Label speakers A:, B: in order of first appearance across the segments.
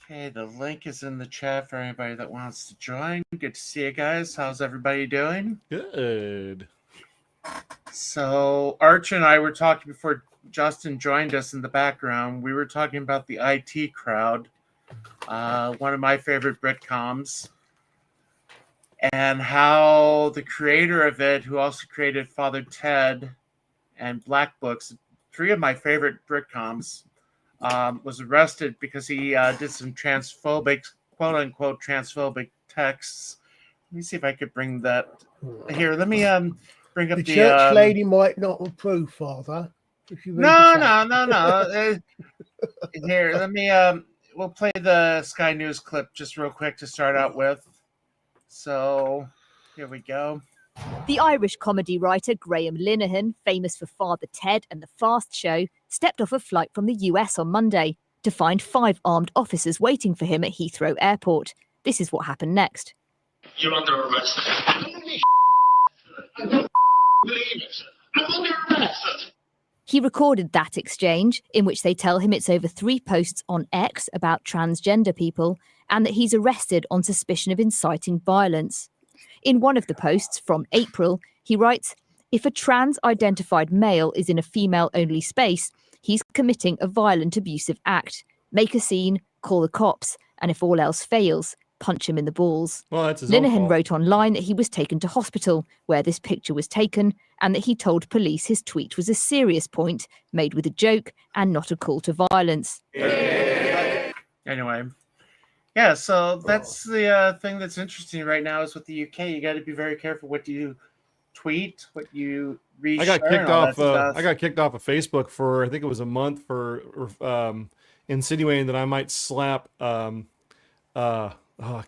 A: Okay, the link is in the chat for anybody that wants to join. Good to see you guys. How's everybody doing?
B: Good.
A: So, Arch and I were talking before Justin joined us in the background. We were talking about the IT crowd, one of my favorite Britcoms, and how the creator of it, who also created Father Ted and Black Books, three of my favorite Britcoms, was arrested because he did some transphobic, quote-unquote transphobic texts. Let me see if I could bring that here. Let me bring up
C: The
A: the
C: church lady might not approve, Father. If you read
A: No. Here, let me we'll play the Sky News clip just real quick to start out with. So here we go.
D: The Irish comedy writer Graham Linehan, famous for Father Ted and The Fast Show, stepped off a flight from the US on Monday to find 5 armed officers waiting for him at Heathrow Airport. This is what happened next.
E: You're under arrest. I don't believe it. I'm under arrest.
D: He recorded that exchange, in which they tell him it's over 3 posts on X about transgender people, and that he's arrested on suspicion of inciting violence. In one of the posts from April, he writes, "If a trans-identified male is in a female-only space, he's committing a violent abusive act. Make a scene, call the cops, and if all else fails, punch him in the balls."
B: Well, that's his own
D: Linehan
B: fault.
D: wrote online that he was taken to hospital, where this picture was taken, and that he told police his tweet was a serious point, made with a joke, and not a call to violence.
A: Anyway. Yeah, so that's the thing that's interesting right now is with the UK. You got to be very careful what you tweet, what you reshare.
B: I got kicked
A: and all
B: off.
A: that stuff.
B: I got kicked off of Facebook for I think it was a month for insinuating that I might slap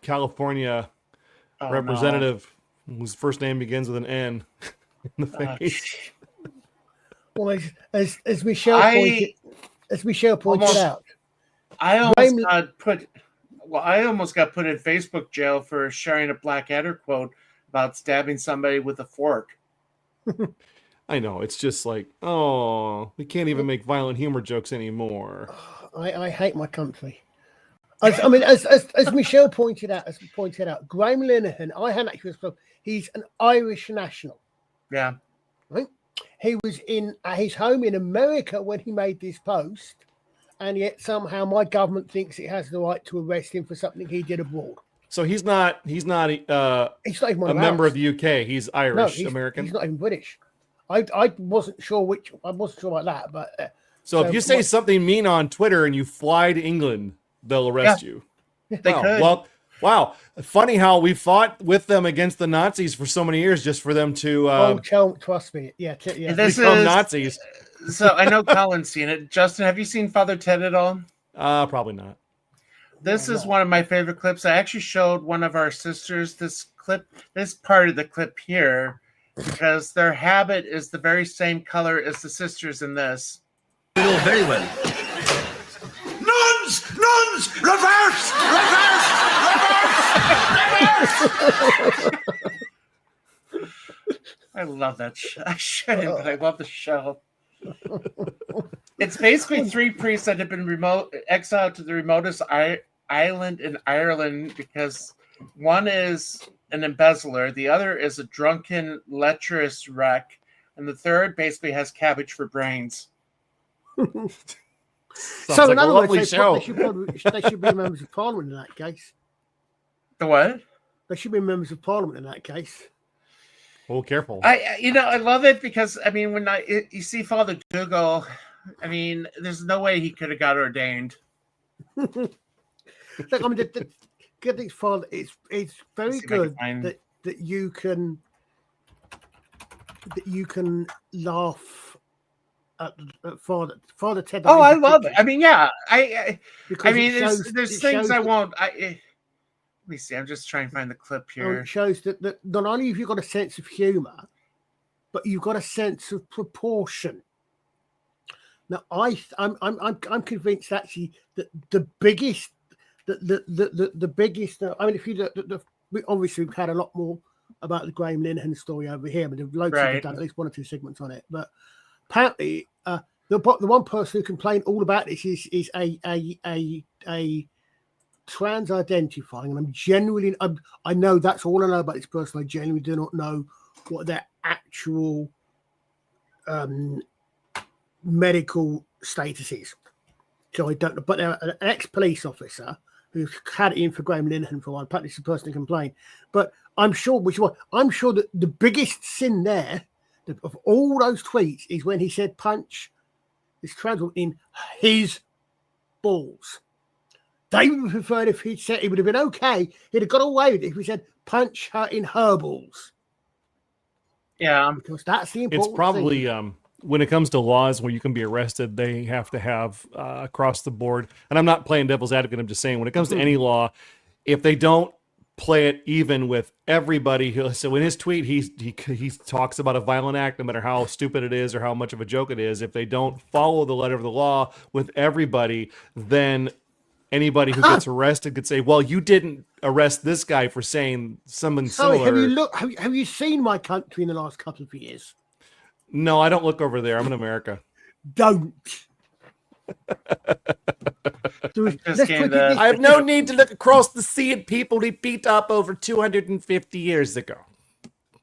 B: California
A: Oh,
B: representative whose first name begins with an N in the
A: no.
B: face.
C: Well, as Michelle pointed
A: almost-
C: out,
A: I almost
C: Graham-
A: got put in Facebook jail for sharing a Blackadder quote about stabbing somebody with a fork.
B: I know, it's just like, oh, we can't even make violent humor jokes anymore.
C: I hate my country. As Michelle pointed out, Graham Linehan, I hadn't actually spoken. He's an Irish national.
A: Yeah.
C: Right? He was in his home in America when he made this post, and yet somehow my government thinks it has the right to arrest him for something he did abroad.
B: So he's not
C: He's not even
B: a member of the UK. He's Irish American.
C: He's not even British. I wasn't sure about that, but
B: So if you say something mean on Twitter and you fly to England, they'll arrest you.
A: They
B: Wow.
A: could.
B: Well, wow. Funny how we fought with them against the Nazis for so many years just for them to
C: trust me, yeah.
A: This
B: become
A: is-
B: Nazis.
A: So I know Colin's seen it. Justin, have you seen Father Ted at all?
B: Probably not.
A: This is one of my favorite clips. I actually showed one of our sisters this part of the clip here, because their habit is the very same color as the sisters in this.
F: We know very well. Nuns! Reverse!
A: I love that. I shouldn't, but I love the show. It's basically 3 priests that have been exiled to the remotest island in Ireland because one is an embezzler, the other is a drunken, lecherous wreck, and the third basically has cabbage for brains.
B: Sounds like
C: in
B: a
C: other
B: lovely
C: words,
B: show.
C: they should be members of parliament in that case.
A: The what?
C: They should be members of parliament in that case.
B: Oh, careful.
A: I love it because when you see Father Dougal, there's no way he could have got ordained.
C: Look, the good thing, Father, it's very good that you can laugh at Father Ted.
A: Oh, I love it. There's things I
C: that,
A: won't. Let me see. I'm just trying to find the clip here.
C: It shows that not only have you got a sense of humor, but you've got a sense of proportion. Now, I'm convinced actually that the biggest. The biggest. If you obviously we've had a lot more about the Graham Linehan story over here, but the local have done at least 1 or 2 segments on it. But apparently, the one person who complained all about this is a trans identifying, and I know that's all I know about this person. I genuinely do not know what their actual medical status is. So I don't know. But they're an ex-police officer who had it in for Graham Linehan for one. Apparently, it's the person who complained. But I'm sure that the biggest sin there of all those tweets is when he said punch this trans woman in his balls. They would have preferred if he'd said it would have been okay. He'd have got away with it if he said punch her in her balls.
A: Yeah.
C: Because that's the important
B: It's probably
C: thing.
B: When it comes to laws where you can be arrested, they have to have across the board. And I'm not playing devil's advocate. I'm just saying when it comes to any law, if they don't play it even with everybody, so in his tweet he talks about a violent act, no matter how stupid it is or how much of a joke it is. If they don't follow the letter of the law with everybody, then anybody who gets arrested could say, well, you didn't arrest this guy for saying something
C: Sorry,
B: similar.
C: have you seen my country in the last couple of years?
B: No, I don't look over there. I'm in America.
C: Don't.
B: I have no need to look across the sea at people he beat up over 250 years ago.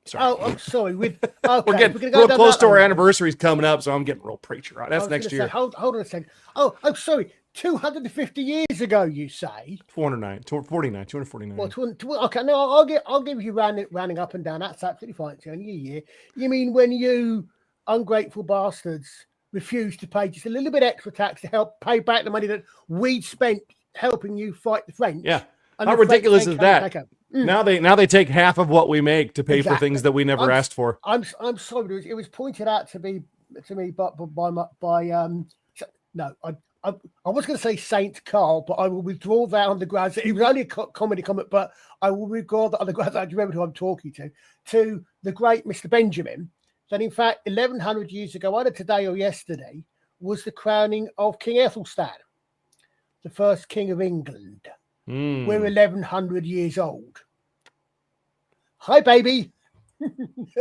B: Sorry.
C: Oh, I'm sorry.
B: We're getting real close to our anniversaries coming up, so I'm getting real preacher on. That's next year.
C: Hold on a second. Oh, I'm sorry. 250 years ago, you say?
B: 249.
C: Well, okay, no, I'll give you rounding up and down. That's absolutely fine. It's only a year. You mean when you ungrateful bastards refused to pay just a little bit extra tax to help pay back the money that we'd spent helping you fight the French?
B: Yeah.
C: And
B: How
C: the French
B: ridiculous is that? Now they take half of what we make to pay for things that we never asked for.
C: I'm sorry, but it was pointed out to me by I was going to say Saint Carl, but I will withdraw that on the grounds that he was only a comedy comment, but I will withdraw that on the grounds that I remember who I'm talking to the great Mr. Benjamin, that in fact 1100 years ago, either today or yesterday, was the crowning of King Ethelstan, the first king of England. We're 1100 years old. Hi, baby.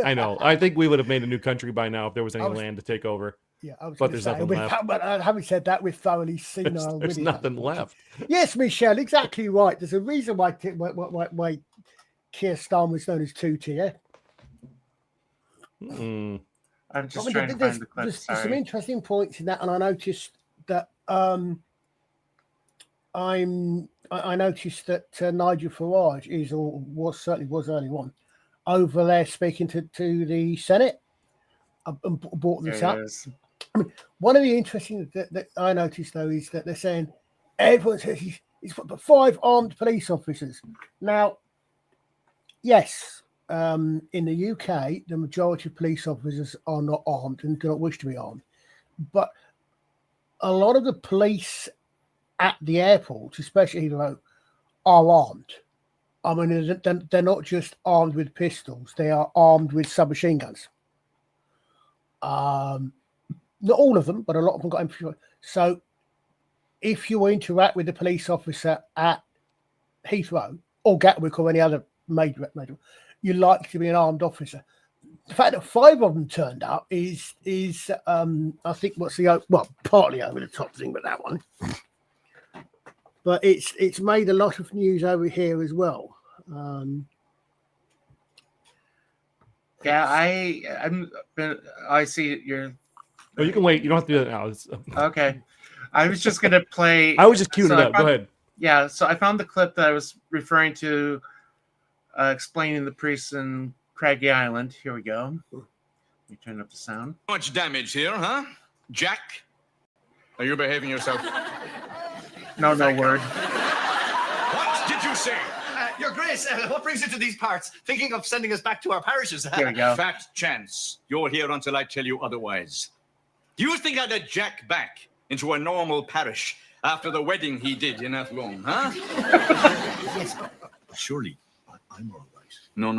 B: I know. I think we would have made a new country by now if there was any land to take over.
C: Yeah, I was
B: but there's nothing left.
C: But having said that, we're thoroughly senile.
B: There's nothing left.
C: Yes, Michelle, exactly right. There's a reason why Keir Starmer was known as two-tier.
A: I'm just trying to find the clip.
C: There's some interesting points in that, and I noticed that I noticed that Nigel Farage is, or was early on, over there speaking to the Senate. And brought this up. I mean, one of the interesting that I noticed though is that they're saying everyone says he's put 5 armed police officers. Now, yes, in the UK, the majority of police officers are not armed and do not wish to be armed, but a lot of the police at the airport, especially Heathrow, are armed. I mean, they're not just armed with pistols; they are armed with submachine guns. Not all of them, but a lot of them got infantry. So if you interact with the police officer at Heathrow or Gatwick or any other major, you're likely to be an armed officer. The fact that 5 of them turned up is I think partly over the top thing with that one. But it's made a lot of news over here as well.
A: Yeah, I see you're.
B: Oh, you can wait. You don't have to do that now.
A: Okay. I was just gonna play.
B: I was just queuing it up. Go ahead.
A: Yeah, so I found the clip that I was referring to, explaining the priests in Craggy Island. Here we go. Let me turn up the sound.
F: Much damage here, huh? Jack? Are you behaving yourself?
A: No word.
F: What did you say?
G: Your Grace, what brings you to these parts? Thinking of sending us back to our parishes?
A: Here we go.
F: Fat chance. You're here until I tell you otherwise. Do you think I'd let Jack back into a normal parish after the wedding he did in Athlone, huh?
G: Yes, but surely I'm all right.
F: No.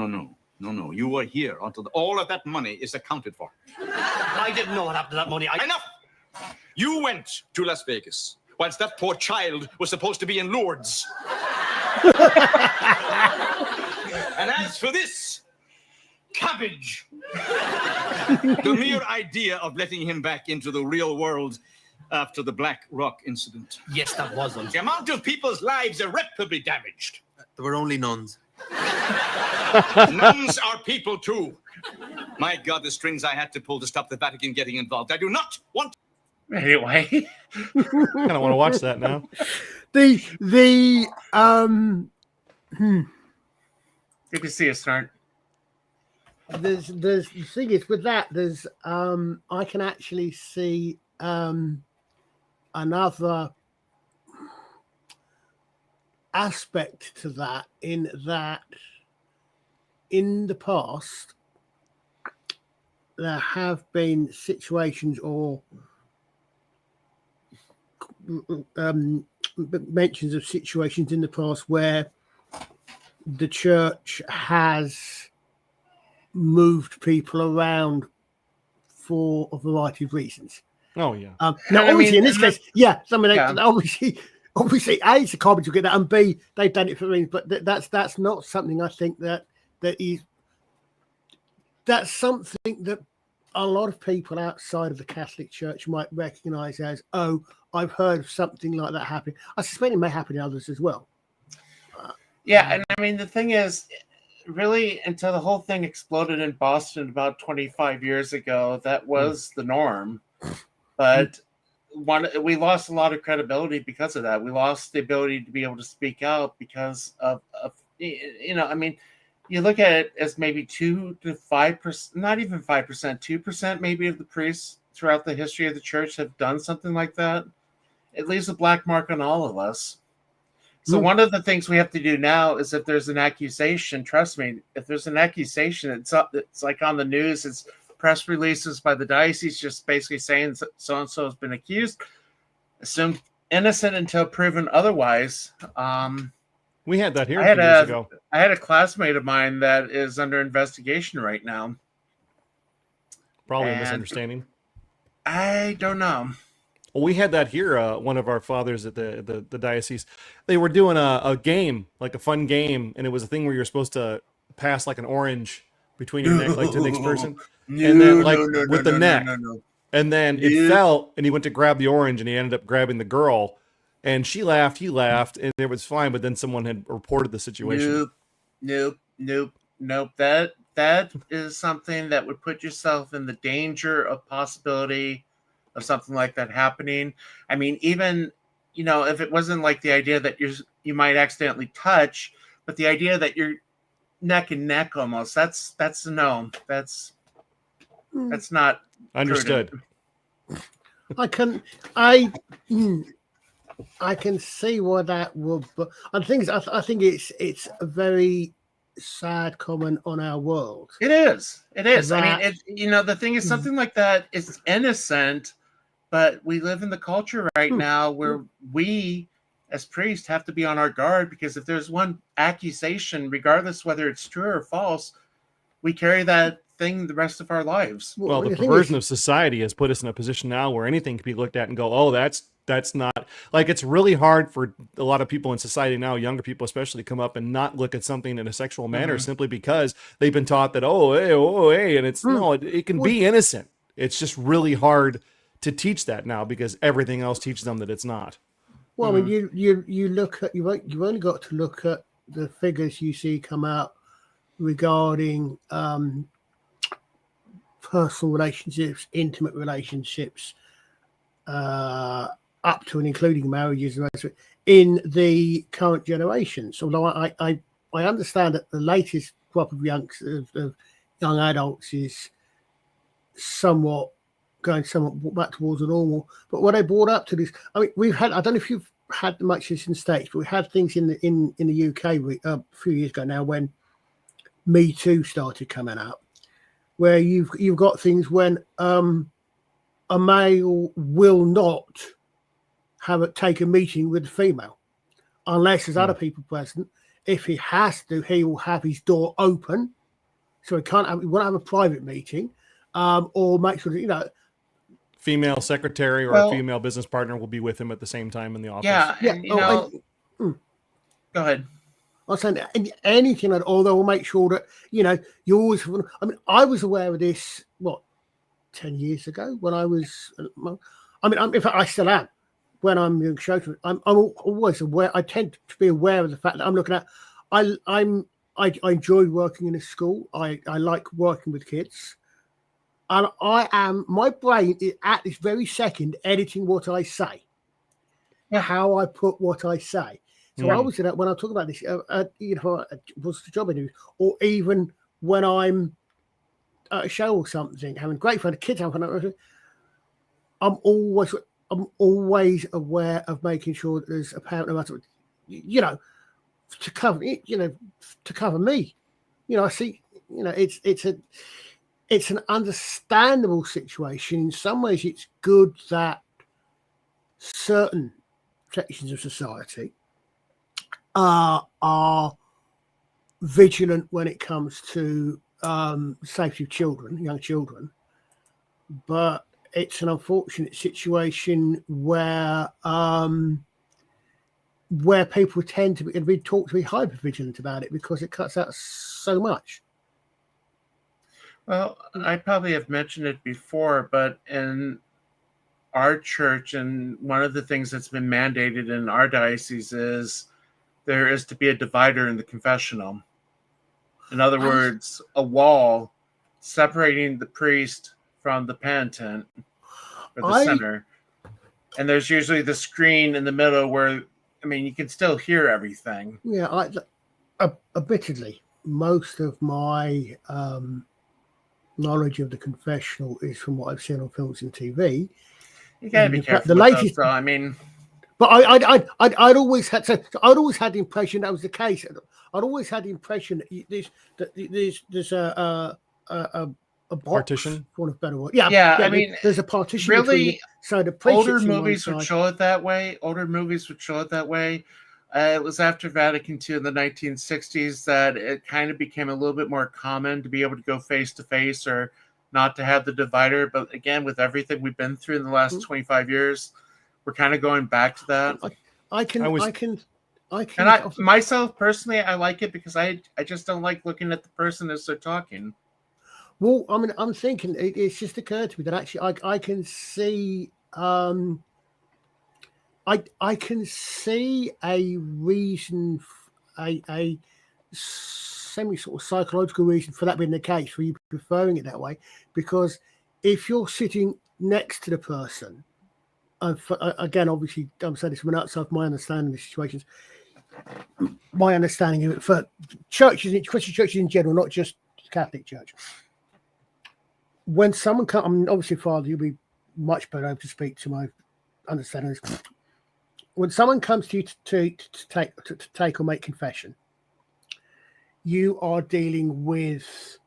F: You are here until all of that money is accounted for.
G: I didn't know what happened to that money.
F: Enough! You went to Las Vegas, whilst that poor child was supposed to be in Lourdes. And as for this cabbage, the mere idea of letting him back into the real world after the Black Rock incident.
G: Yes, that was
F: The amount of people's lives irreparably damaged.
H: There were only nuns.
F: Nuns are people too. My God, the strings I had to pull to stop the Vatican getting involved. I do not want.
A: Anyway,
B: kind of want to watch that now.
C: The
A: good to see you, Snart.
C: there's the thing is with that there's I can actually see another aspect to that in the past there have been situations or mentions of situations in the past where the church has moved people around for a variety of reasons.
B: Oh yeah.
C: Now,
A: I
C: obviously,
A: mean,
C: in this case, yeah,
A: yeah.
C: obviously, A, it's a carpenter get that, and B, they've done it for reasons. But that's not something I think that's something that a lot of people outside of the Catholic Church might recognise as, oh, I've heard of something like that happening. I suspect it may happen to others as well.
A: Yeah, and I mean the thing is, really, until the whole thing exploded in Boston about 25 years ago, that was the norm. But we lost a lot of credibility because of that. We lost the ability to be able to speak out because of I mean, you look at it as maybe 2 to 5%, not even 5%, 2% maybe of the priests throughout the history of the church have done something like that. It leaves a black mark on all of us. So one of the things we have to do now is if there's an accusation, trust me, if there's an accusation, it's like on the news, it's press releases by the diocese just basically saying so-and-so has been accused, assumed innocent until proven otherwise.
B: We had that here a few years ago.
A: I had a classmate of mine that is under investigation right now.
B: Probably a
A: and
B: misunderstanding.
A: I don't know.
B: Well, we had that here. One of our fathers at the diocese, they were doing a game, like a fun game, and it was a thing where you're supposed to pass like an orange between your neck, like to the next person, and then like with the neck, and then it fell, and he went to grab the orange, and he ended up grabbing the girl, and she laughed, he laughed, and it was fine. But then someone had reported the situation.
A: Nope. That is something that would put yourself in the danger of possibility of something like that happening. I mean, even, if it wasn't like the idea that you might accidentally touch, but the idea that you're neck and neck almost, that's no, that's not
B: Understood.
A: prudent.
C: I can see why that would, but I think it's a very sad comment on our world.
A: It is. I
C: That-
A: mean, the thing is, something like that is innocent, but we live in the culture right now where we, as priests, have to be on our guard, because if there's one accusation, regardless whether it's true or false, we carry that thing the rest of our lives.
B: Well, the
C: the thing
B: perversion
C: is-
B: of society has put us in a position now where anything can be looked at and go, oh, that's not, like, it's really hard for a lot of people in society now, younger people especially, come up and not look at something in a sexual manner simply because they've been taught that, hey, and it's no, it can be innocent. It's just really hard to teach that now because everything else teaches them that it's not.
C: Well, I mean, you look at you've only got to look at the figures you see come out regarding personal relationships, intimate relationships, up to and including marriages and the rest of it, in the current generations. Although I understand that the latest crop of young adults is going somewhat back towards the normal. But what I brought up to this, I mean, we've had, I don't know if you've had much of this in the States, but we had things in the UK a few years ago now when Me Too started coming out, where you've got things when a male will not take a meeting with a female unless there's other people present. If he has to, he will have his door open, so he won't have a private meeting, or make sure that
B: Female secretary or a female business partner will be with him at the same time in the office.
A: Yeah,
C: Yeah,
A: and, go ahead.
C: I'm saying anything, although we'll make sure that, you always, I mean, I was aware of this, 10 years ago when I I mean, in fact, I still am. When I'm doing shows, I'm always aware. I tend to be aware of the fact that I'm looking at. I enjoy working in a school. I like working with kids, and my brain is at this very second editing what I say, how I put what I say. So I was when I talk about this, what's the job interview, or even when I'm at a show or something, having great fun, the kids having fun. I'm always aware of making sure that there's a parent, no matter, to cover it, to cover me. I see, it's an understandable situation. In some ways, it's good that certain sections of society are vigilant when it comes to safety of children, young children, but it's an unfortunate situation where people tend to be taught to be hyper vigilant about it because it cuts out so much.
A: Well, I probably have mentioned it before, but in our church, and one of the things that's been mandated in our diocese is there is to be a divider in the confessional. In other words, a wall separating the priest from the penitent or the sinner. And there's usually the screen in the middle where, you can still hear everything.
C: Yeah, admittedly, most of my knowledge of the confessional is from what I've seen on films and TV.
A: You gotta be careful.
C: The latest, but I'd always had the impression that was the case. I'd always had the impression that there's a box,
B: partition,
C: for want of a better word. There's a partition.
A: Really,
C: so the
A: older movies would show it that way. It was after Vatican II in the 1960s that it kind of became a little bit more common to be able to go face to face or not to have the divider. But again, with everything we've been through in the last 25 years, we're kind of going back to that. Myself personally, I like it because I just don't like looking at the person as they're talking.
C: Well, I'm thinking it's just occurred to me that actually I can see I can see a reason, a semi sort of psychological reason for that being the case, for you preferring it that way, because if you're sitting next to the person, again, obviously, I'm saying this from an outside my understanding of the situations, my understanding of it for Christian churches in general, not just Catholic Church. When someone comes, obviously, Father, you'll be much better able to speak to my understanding of this. When someone comes to you to take or make confession, you are dealing with,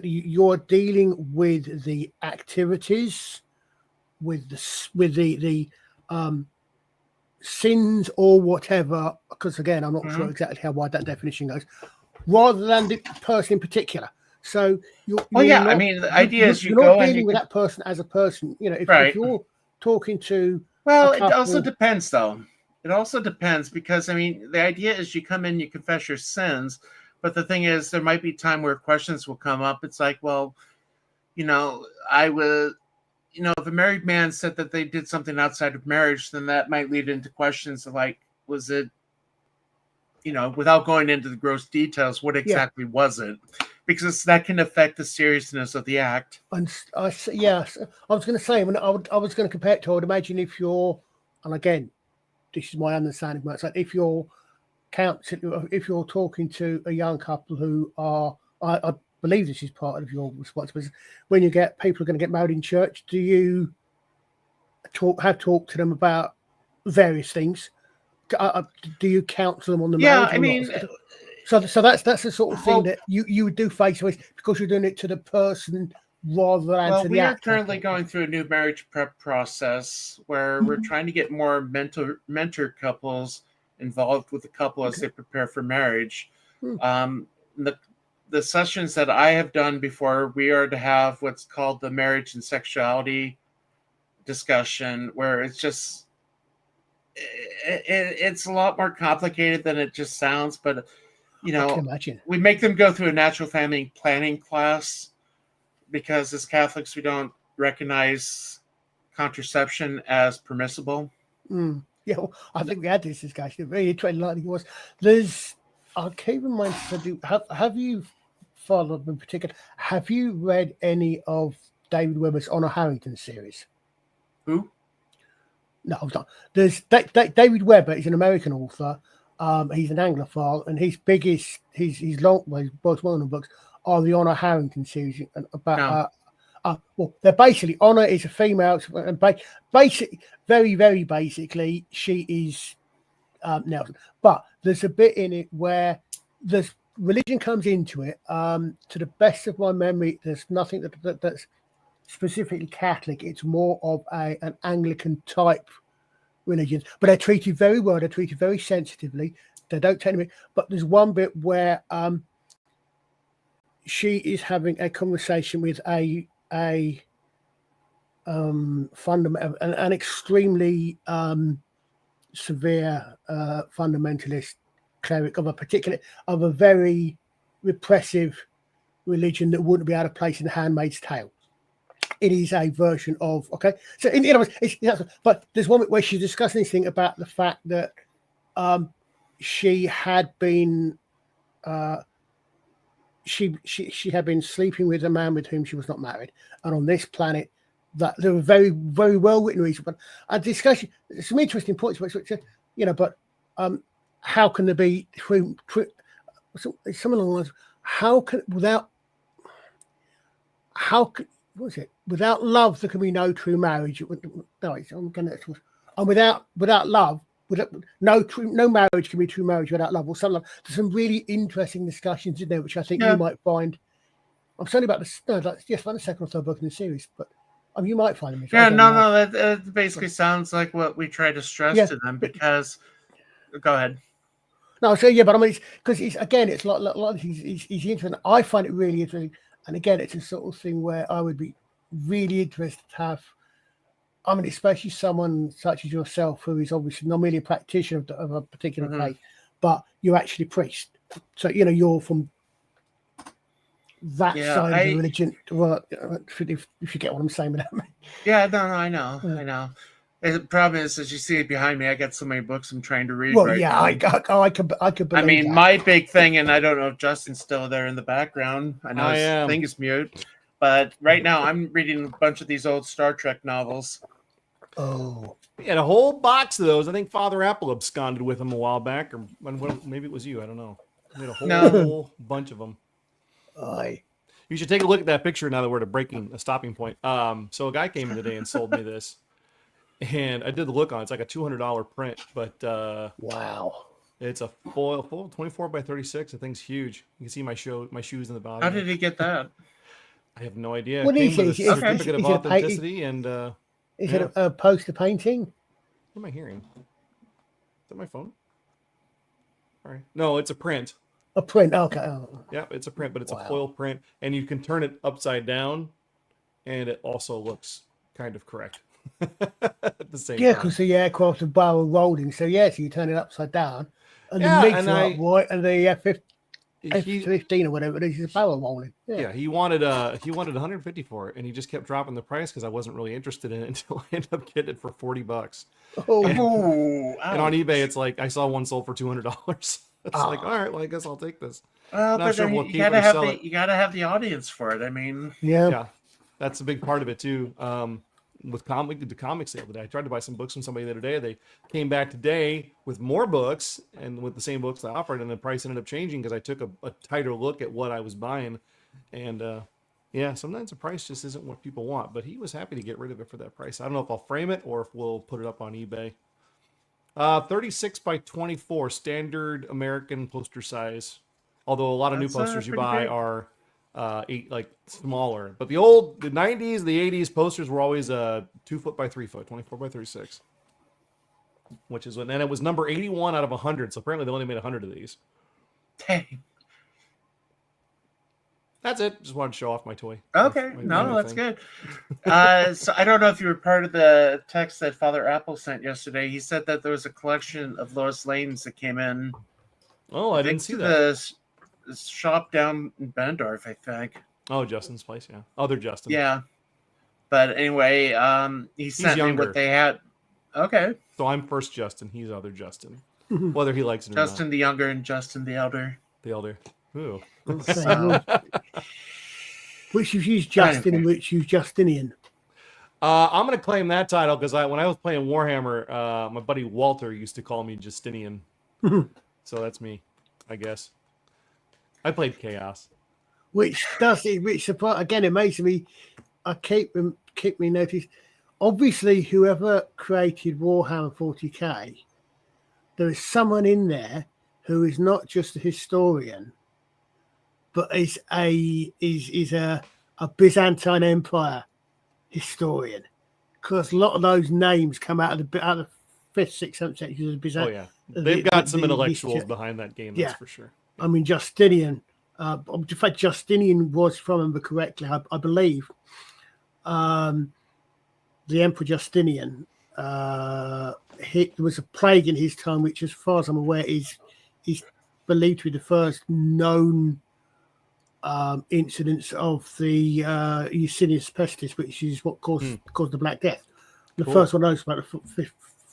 C: you're dealing with the activities, with the sins or whatever. Because again, I'm not sure exactly how wide that definition goes, rather than the person in particular. So the
A: idea is
C: you're not dealing with that person as a person. If you're talking to
A: it also depends, though. It also depends because the idea is you come in, you confess your sins, but the thing is, there might be time where questions will come up. It's like, well, I would, if a married man said that they did something outside of marriage, then that might lead into questions of like, was it, without going into the gross details, what exactly was it? Because that can affect the seriousness of the act.
C: And I was going to say, I was going to compare it to, I would imagine if you're, and again, this is my understanding, if you're talking to a young couple who are, I believe this is part of your responsibility. When you get people are going to get married in church, do you talk to them about various things? Do you counsel them on the marriage? So that's the sort of thing that you would do face to face because you're doing it to the person rather than to the actor.
A: We are currently going through a new marriage prep process where we're trying to get more mentor couples involved with the couple as they prepare for marriage. The sessions that I have done before, we are to have what's called the marriage and sexuality discussion, where it's just it's a lot more complicated than it just sounds, but we make them go through a natural family planning class because as Catholics we don't recognize contraception as permissible?
C: Yeah, well, I think we had this discussion. Very interesting, like it was. There's, I'll keep in mind. Have you followed in particular? Have you read any of David Webber's Honor Harrington series?
A: Who?
C: No, I've not. There's David Webber is an American author. He's an Anglophile, and his biggest, his most well-known books are the Honor Harrington series about. Well, they're basically Honor is a female, and basically, very basically, she is Nelson. But there's a bit in it where there's religion comes into it. To the best of my memory, there's nothing that's specifically Catholic. It's more of an Anglican type religion, but they're treated very well. They're treated very sensitively. They don't take me. But there's one bit where she is having a conversation with an extremely severe fundamentalist cleric of a very repressive religion that wouldn't be out of place in The Handmaid's Tale. It is a version of So in other words, but there's one where she's discussing this thing about the fact that she had been she had been sleeping with a man with whom she was not married, and on this planet, that there were very well written reasons. But a discussion, some interesting points, but how can there be something along the lines? Without love there can be no true marriage. And without love, no marriage can be true marriage without love, or something like. There's some really interesting discussions in there, which I think you might find. I'm sorry about about the second or third book in the series, but you might find them.
A: Yeah, no, that basically sounds like what we try to stress to them because. Go ahead.
C: No, so yeah, but I mean, because it's like he's interesting. I find it really interesting, and again, it's a sort of thing where I would be really interested to have. I mean, especially someone such as yourself, who is obviously not merely a practitioner of a particular faith, but you're actually a priest. So you're from that side of the religion. Well, if you get what I'm saying,
A: yeah, no, I know. The problem is, as you see behind me, I got so many books I'm trying to read.
C: Well,
A: now.
C: I could believe
A: I mean,
C: that.
A: my big thing, and I don't know if Justin's still there in the background. I know his thing is mute, but right now I'm reading a bunch of these old Star Trek novels.
C: Oh,
B: we had a whole box of those. I think Father Apple absconded with them a while back, or maybe it was you. I don't know. We had a whole bunch of them. You should take a look at that picture now that we're at a stopping point. So a guy came in today and sold me this. And I did the look on it. It's like a $200 print, but
C: wow.
B: It's a full 24 by 36. The thing's huge. You can see my shoes in the bottom.
A: How did he get that?
B: I have no idea.
C: What
B: it came
C: is
B: with a certificate of authenticity and
C: is it a poster painting?
B: What am I hearing? Is that my phone? All right. No, it's a print.
C: A print. Okay. Oh.
B: Yeah, it's a print, but it's a foil print, and you can turn it upside down, and it also looks kind of correct. At the same time.
C: Because the aircraft are barrel rolling, so so you turn it upside down, and the MiGs are upright, and the F-15 or whatever it is barrel rolling.
B: Yeah, he wanted 150 for it, and he just kept dropping the price because I wasn't really interested in it until I ended up getting it for $40. And on eBay, it's like I saw one sold for $200. It's like, all right, well, I guess I'll take this.
A: But sure you gotta have the audience for it. I mean,
C: yeah,
B: that's a big part of it too. With the comic sale today, I tried to buy some books from somebody the other day. They came back today with more books and with the same books I offered, and the price ended up changing because I took a tighter look at what I was buying. And sometimes the price just isn't what people want. But he was happy to get rid of it for that price. I don't know if I'll frame it or if we'll put it up on eBay. 36 by 24 standard American poster size. Although a lot of new posters you buy are smaller, but the 90s, the 80s posters were always 2 foot by 3 foot, 24 by 36, which is and it was number 81 out of 100. So apparently they only made 100 of these.
A: Dang.
B: That's it. Just wanted to show off my toy.
A: Okay, that's good. So I don't know if you were part of the text that Father Apple sent yesterday. He said that there was a collection of Lois Lane's that came in.
B: Oh, I didn't see that.
A: The shop down in Bendorf, I think.
B: Oh, Justin's place, yeah. Other Justin.
A: Yeah. But anyway, he sent me
B: younger.
A: what they had. Okay,
B: So I'm first Justin. He's other Justin. Whether he likes it or
A: Justin the younger and Justin the elder.
B: not. The elder. Ooh.
A: So,
C: Which you've used Justin and which you've Justinian.
B: I'm going to claim that title because when I was playing Warhammer, my buddy Walter used to call me Justinian. So that's me, I guess. I played Chaos.
C: Which again amazes me. I keep me notice. Obviously, whoever created Warhammer 40k, there is someone in there who is not just a historian, but is a Byzantine Empire historian, because a lot of those names come out of the 5th, 6th, 7th centuries of
B: Oh,
C: Byzantium.
B: yeah. They've got some
C: the
B: intellectuals
C: history-
B: behind that game, that's
C: Yeah.
B: for sure.
C: I mean, Justinian. In fact, Justinian was, if I remember correctly, I believe, the Emperor Justinian. There was a plague in his time, which, as far as I'm aware, is believed to be the first known incidents of the Yersinia pestis, which is what caused the Black Death. The
B: Cool.
C: first one known about the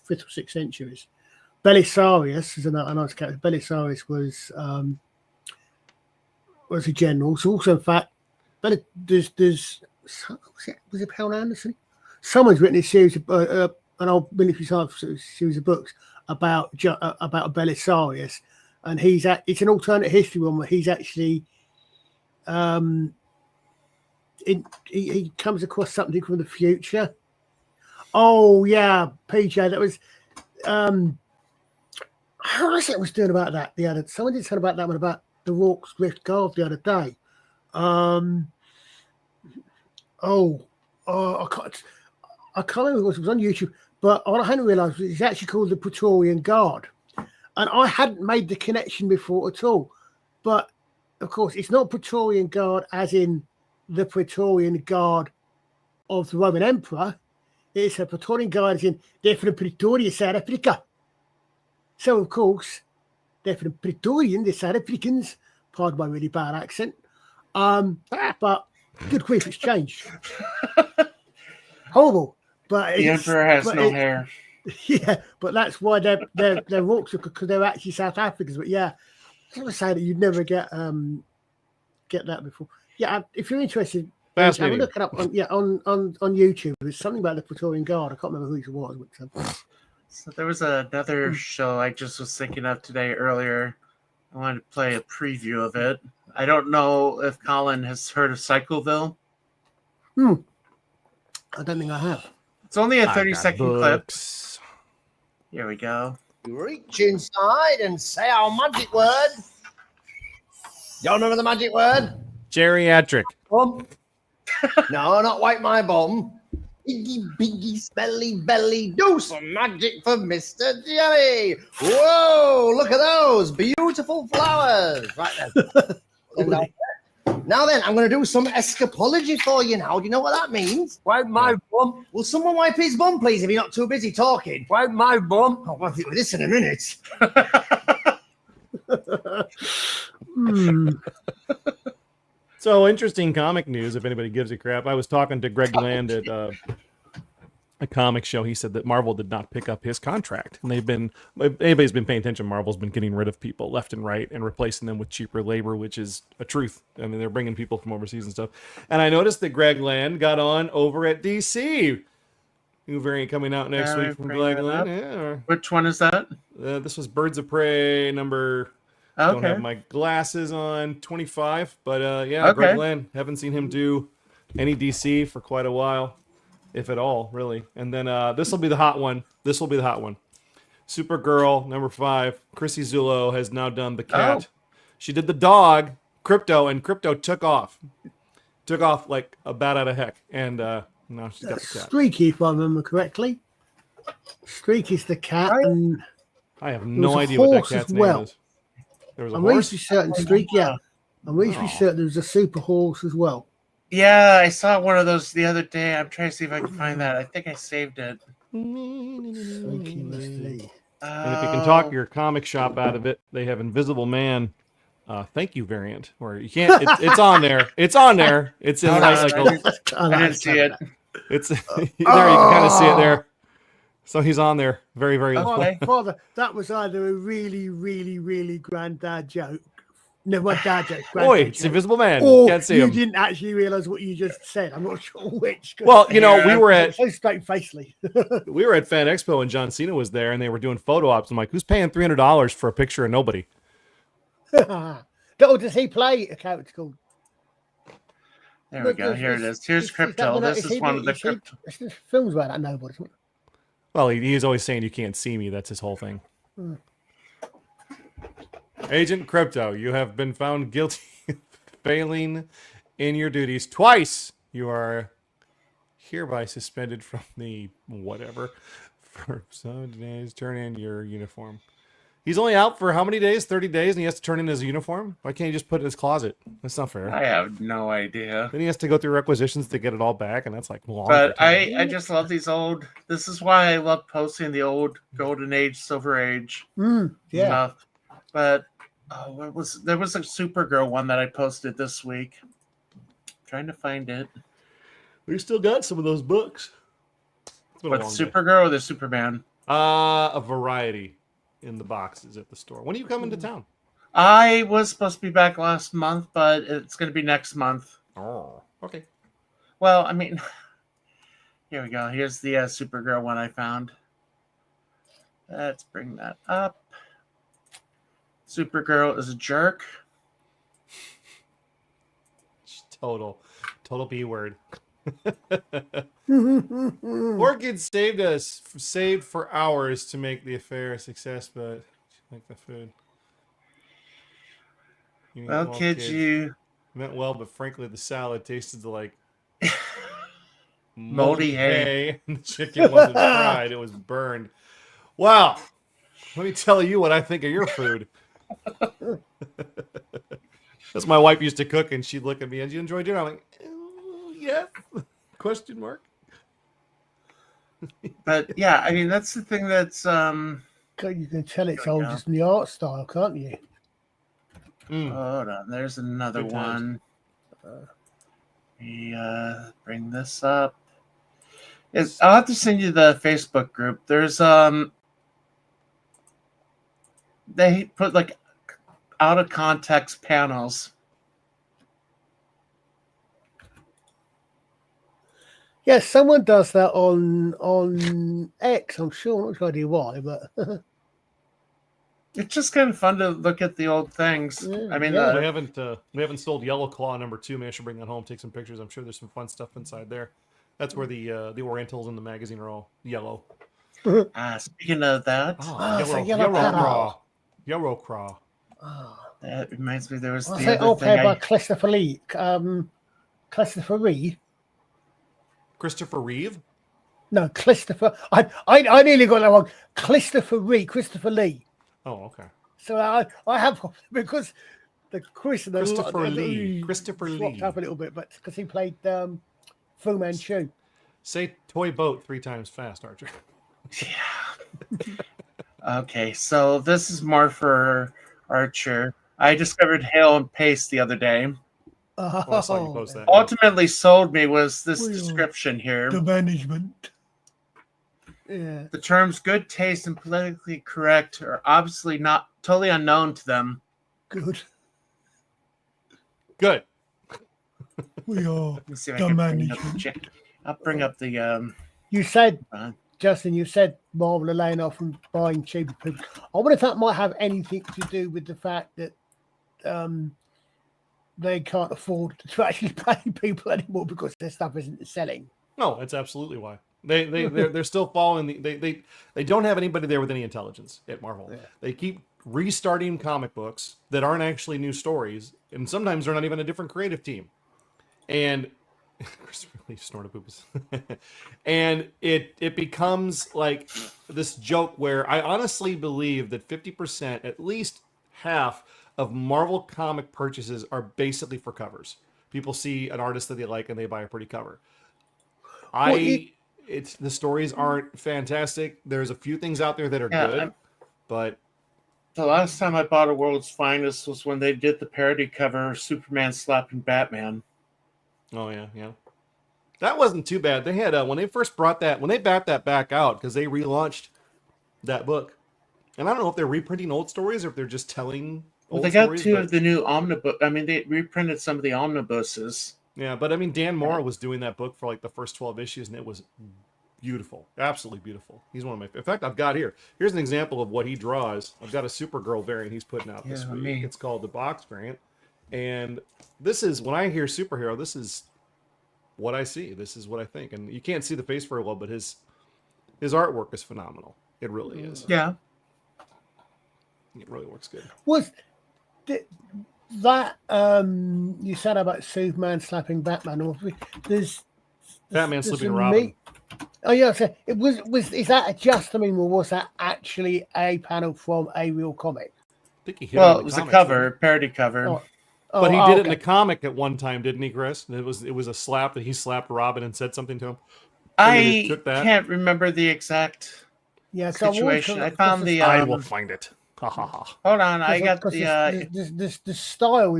C: 5th or 6th centuries. Belisarius is another character. Belisarius was a general. So also, in fact, was it Hal Anderson? Someone's written a series of an old military science series of books about Belisarius, and it's an alternate history one where he's actually he comes across something from the future. Oh yeah, PJ, that was how was it was doing about that the other. Someone did something about that one about the Rorke's Rift Guard the other day. I can't remember what it was on YouTube, but what I hadn't realised was it's actually called the Praetorian Guard, and I hadn't made the connection before at all. But of course, it's not Praetorian Guard as in the Praetorian Guard of the Roman Emperor. It's a Praetorian Guard as in they're from Pretoria, South Africa. So of course, they're from Praetorian, the South Africans. Pardon my really bad accent. But good grief, it's changed. Horrible. But
A: the emperor has no hair.
C: Yeah, but that's why they're Rorks, because they're actually South Africans. But yeah, I was saying that you'd never get that before. Yeah, if you're interested, have a
B: Fascinating.
C: look it up on YouTube. There's something about the Praetorian Guard. I can't remember who it was. But,
A: So there was another show I just was thinking of today earlier. I wanted to play a preview of it. I don't know if Colin has heard of Cycleville.
C: I don't think I have.
A: It's only a 30-second clip.
B: Books.
A: Here we go.
G: Reach inside and say our magic word. Y'all remember the magic word?
B: Geriatric.
G: Bum. No, not wipe my bum. Biggie, biggie, smelly belly, do some magic for Mr. Jelly. Whoa, look at those beautiful flowers. Right then. Now then, I'm going to do some escapology for you now. Do you know what that means? Wipe my bum. Will someone wipe his bum, please, if you're not too busy talking? Wipe my bum. I'll wipe it with this in a minute.
B: So interesting comic news, if anybody gives a crap. I was talking to Greg Land at a comic show. He said that Marvel did not pick up his contract. And if anybody's been paying attention, Marvel's been getting rid of people left and right and replacing them with cheaper labor, which is a truth. I mean, they're bringing people from overseas and stuff. And I noticed that Greg Land got on over at DC. New variant coming out next
A: Yeah,
B: week from
A: bring
B: Greg
A: that
B: Land.
A: up.
B: Yeah.
A: Which one is that?
B: This was Birds of Prey number... Don't
A: Okay.
B: have my glasses on, 25. But yeah, Greg
A: Okay.
B: Land. Haven't seen him do any DC for quite a while, if at all, really. And then this will be the hot one. Supergirl, number 5. Chrissy Zullo has now done the cat. She did the dog, Crypto, and Crypto took off. Took off like a bat out of heck. And now she's got the cat.
C: Streaky, if I remember correctly. Streaky's the cat, and
B: I have
C: was
B: no
C: a
B: idea what that
C: horse as
B: cat's
C: well.
B: name is. There was a
C: I'm
B: horse?
C: reasonably certain Streaky. Yeah, I'm reasonably certain there was a super horse as well.
A: Yeah, I saw one of those the other day. I'm trying to see if I can find that. I think I saved it.
C: Streaky must be.
B: And if you can talk your comic shop out of it, they have Invisible Man. Thank you variant, or you can't. It's on there. It's on there. It's in
A: Hold
B: like
A: on,
B: a
A: I didn't see it.
B: It's there. You can kind of see it there. So he's on there. Very, very.
A: Oh.
C: Father,
A: Okay.
C: Father, that was either a really, really, really granddad joke. No, what dad joke?
B: Oi,
C: Granddad
B: it's
C: joke.
B: Invisible Man.
C: Or
B: Can't see
C: you
B: him.
C: didn't actually realize what you just said. I'm not sure which. 'cause
B: Well, you know, we
A: Yeah.
B: were
C: it's
B: at
C: so straight facedly.
B: Fan Expo and John Cena was there, and they were doing photo ops. I'm like, who's paying $300 for a picture of nobody?
C: Does he play a character called?
A: There we go. Here it is. Here's Crypto. This is one of the crypto.
C: There's films about that nobody. Isn't it?
B: Well, he's always saying you can't see me. That's his whole thing. Agent Crypto, you have been found guilty of failing in your duties twice. You are hereby suspended from the whatever for 7 days. Turn in your uniform. He's only out for how many days? 30 days, and he has to turn in his uniform? Why can't he just put it in his closet? That's not fair.
A: I have no idea.
B: Then he has to go through requisitions to get it all back, and that's like long.
A: But I just love these old. This is why I love posting the old Golden Age, Silver Age
C: Yeah.
A: stuff. But there was a Supergirl one that I posted this week. Trying to find it.
B: We still got some of those books. It's been a
A: But
B: long day.
A: Supergirl or the Superman?
B: A variety in the boxes at the store. When are you coming to town?
A: I was supposed to be back last month, but it's going to be next month.
B: Oh, okay.
A: Well, I mean, here we go. Here's the Supergirl one I found. Let's bring that up. Supergirl is a jerk.
B: Total B word. Orchid saved for hours to make the affair a success, but like the food. You mean,
A: Well, kids, you
B: meant well, but frankly, the salad tasted like
A: Moldy hay.
B: The chicken wasn't fried; it was burned. Wow. Let me tell you what I think of your food. That's my wife used to cook, and she'd look at me and you enjoy dinner. I'm like, yeah? Question mark.
A: but yeah, I mean that's the thing that's
C: You can tell it's
A: There we
C: old
A: go.
C: just in the art style, can't you?
A: hold on, there's another
B: Good times.
A: one. Bring this up. I'll have to send you the Facebook group. There's they put like out of context panels.
C: Yeah, someone does that on X. I'm sure. I'm not sure I do why, but
A: It's just kind of fun to look at the old things.
C: Yeah,
A: I mean,
C: yeah.
B: We haven't sold Yellow Claw #2. Maybe I should bring that home, take some pictures. I'm sure there's some fun stuff inside there. That's where the Orientals in the magazine are all yellow.
A: speaking of that,
C: it's a yellow panel.
B: Craw. Yellow Craw.
A: that reminds me there was
C: Was
A: the
C: it
A: other
C: all
A: thing.
C: played by Christopher Lee? Christopher Reed?
B: Christopher Reeve.
C: No, Christopher. I nearly got that wrong. Christopher Lee.
B: Oh, okay.
C: So I have because the Chris and the
B: Christopher Lee. Christopher
C: swapped
B: Lee.
C: up a little bit, but because he played Fu Manchu.
B: Say toy boat 3 times fast, Archer.
A: Okay, so this is more for Archer. I discovered Hail and Paste the other day.
B: Oh, I saw you post that.
A: Ultimately sold me was this
C: Well,
A: description here.
C: The management. Yeah.
A: The terms good taste and politically correct are obviously not totally unknown to them.
C: Good.
B: Good.
C: We are.
A: Let me see if
C: The
A: I can bring up
C: management.
A: I'll bring up the
C: You said,
A: uh,
C: Justin, you said Marvel are laying off and buying cheaper people. I wonder if that might have anything to do with the fact that they can't afford to actually pay people anymore because their stuff isn't selling.
B: No, that's absolutely why. They're still following they don't have anybody there with any intelligence at Marvel.
C: Yeah.
B: They keep restarting comic books that aren't actually new stories, and sometimes they're not even a different creative team. And Christopher Lee snorted poops. And it becomes like this joke where I honestly believe that 50%, at least half of Marvel comic purchases are basically for covers. People see an artist that they like and they buy a pretty cover. The stories aren't fantastic. There's a few things out there that are
A: Yeah,
B: good, but
A: the last time I bought a World's Finest was when they did the parody cover of Superman slapping Batman.
B: oh yeah. That wasn't too bad. They had when they first brought that back out because they relaunched that book, and I don't know if they're reprinting old stories or if they're just telling
A: Well,
B: old
A: they got
B: stories.
A: two
B: but-
A: of the new omnibus. I mean, they reprinted some of the omnibuses.
B: Yeah, but I mean, Dan Mora was doing that book for like the first 12 issues, and it was beautiful, absolutely beautiful. He's one of my. In fact, I've got here's an example of what he draws. I've got a Supergirl variant he's putting out this
A: Yeah,
B: week.
A: me.
B: It's called the Box variant, and this is when I hear superhero. This is what I see. This is what I think, and you can't see the face very well, but his artwork is phenomenal. It really is.
A: Yeah.
B: It really works good.
C: Was that you said about Superman slapping Batman? Or there's
B: Batman
C: there's
B: slipping
C: a
B: Robin.
C: me- Oh yeah, so it was. Is that a just a meme, or was that actually a panel from a real comic?
B: I think he hit
A: Well,
B: on the
A: it was a
B: comics,
A: cover,
B: didn't
A: parody cover.
C: Oh,
B: But he did it in
C: okay.
B: the comic at one time, didn't he, Chris? It was a slap that he slapped Robin and said something to him. And then they
A: I
B: took that.
A: can't remember the exact
C: Yeah, so
A: situation. I
C: because
A: found the.
B: I will find it. Ha ha ha.
A: Hold on, I got
C: because
A: the.
C: the style.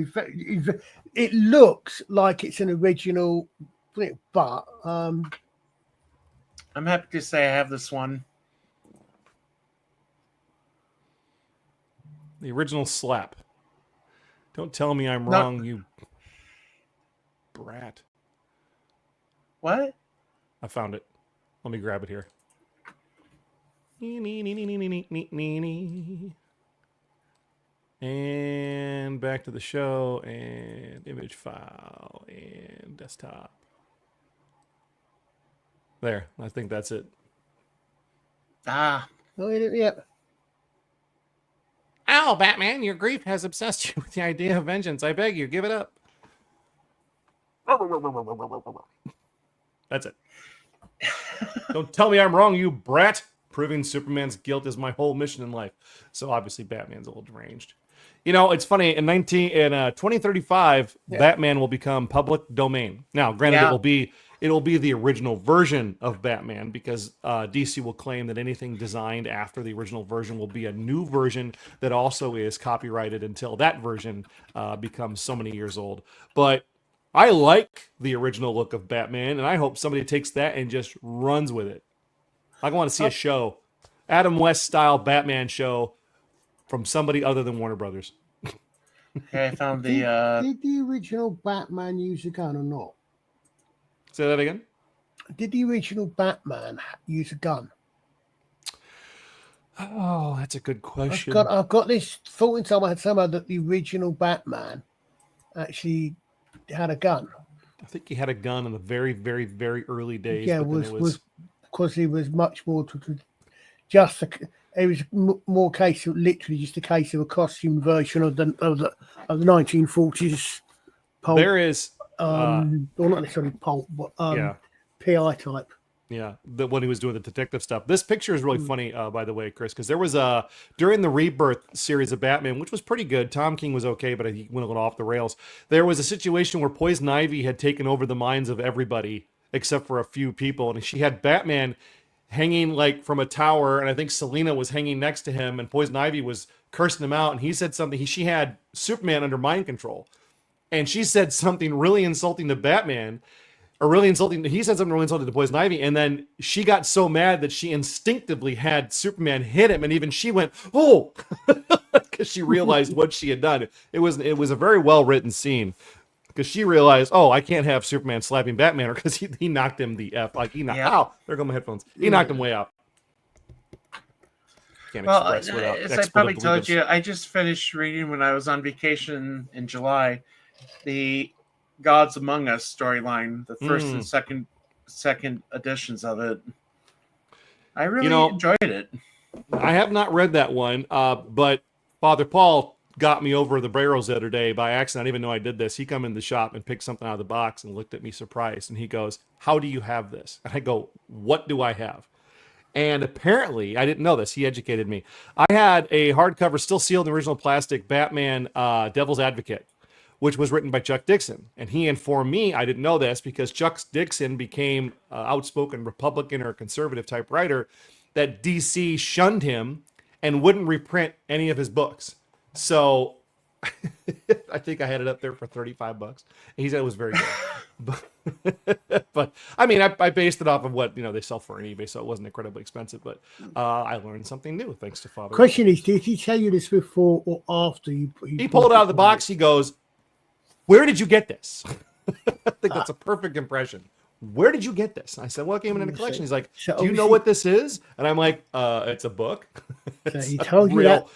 C: It looks like it's an original, but
A: I'm happy to say I have this one.
B: The original slap. Don't tell me I'm
A: No.
B: wrong, you brat.
A: What?
B: I found it. Let me grab it here. And back to the show and image file and desktop. There, I think that's it.
A: Ah,
C: oh, yeah.
B: Ow, Batman, your grief has obsessed you with the idea of vengeance. I beg you, give it up. That's it. Don't tell me I'm wrong, you brat. Proving Superman's guilt is my whole mission in life. So obviously Batman's a little deranged. You know, it's funny, in 2035,
C: Yeah.
B: Batman will become public domain. Now, granted,
A: Yeah.
B: it'll be the original version of Batman because DC will claim that anything designed after the original version will be a new version that also is copyrighted until that version becomes so many years old. But I like the original look of Batman, and I hope somebody takes that and just runs with it. I want to see a show, Adam West style Batman show from somebody other than Warner Brothers.
A: okay, I found the.
C: Did the original Batman use a gun or not?
B: Say that again.
C: Did the original Batman use a gun?
B: Oh, that's a good question.
C: I've got this thought inside my head somehow that the original Batman actually had a gun.
B: I think he had a gun in the very, very, very early days.
C: Yeah,
B: but then
C: was because he was much more just it was more case of literally just a case of a costume version of the 1940s pulp.
B: there is
C: Or not necessarily pulp, but
B: yeah.
C: PI type.
B: Yeah, when he was doing the detective stuff. This picture is really funny, by the way, Chris, because there was during the Rebirth series of Batman, which was pretty good. Tom King was okay, but he went a little off the rails. There was a situation where Poison Ivy had taken over the minds of everybody except for a few people, and she had Batman hanging like from a tower, and I think Selina was hanging next to him, and Poison Ivy was cursing him out, and he said something. She had Superman under mind control, and she said something really insulting to Batman. Or really insulting. He said something really insulting to Poison Ivy, and then she got so mad that she instinctively had Superman hit him, and even she went, "Oh," because she realized what she had done. It was a very well written scene because she realized, "Oh, I can't have Superman slapping Batman," or because he knocked him the f like he knocked.
A: Yeah.
B: Ow! There go my headphones. He knocked him way out. Can't
A: Well,
B: express without
A: as I probably
B: expletive
A: told
B: bleepers.
A: you, I just finished reading when I was on vacation in July the Gods Among Us storyline, the first and second editions of it. I really enjoyed it.
B: I have not read that one, but Father Paul got me over the barrels the other day by accident. I didn't even know I did this. He come in the shop and picked something out of the box and looked at me surprised. And he goes, "How do you have this?" And I go, "What do I have?" And apparently, I didn't know this. He educated me. I had a hardcover, still sealed in original plastic, Batman Devil's Advocate, which was written by Chuck Dixon. And he informed me, I didn't know this, because Chuck Dixon became outspoken Republican or conservative type writer, that DC shunned him and wouldn't reprint any of his books. So I think I had it up there for $35. And he said it was very good. But I mean, I based it off of what they sell for on eBay, so it wasn't incredibly expensive. But I learned something new thanks to Father.
C: Question is, did he tell you this before or after you?
B: He pulled it out of the box. He goes, "Where did you get this?" I think that's a perfect impression. Where did you get this? I said, well, it came in a collection. He's like,
C: So
B: do you know what this is? And I'm like, it's a book.
C: So he
B: It's
C: told you
B: real,
C: that.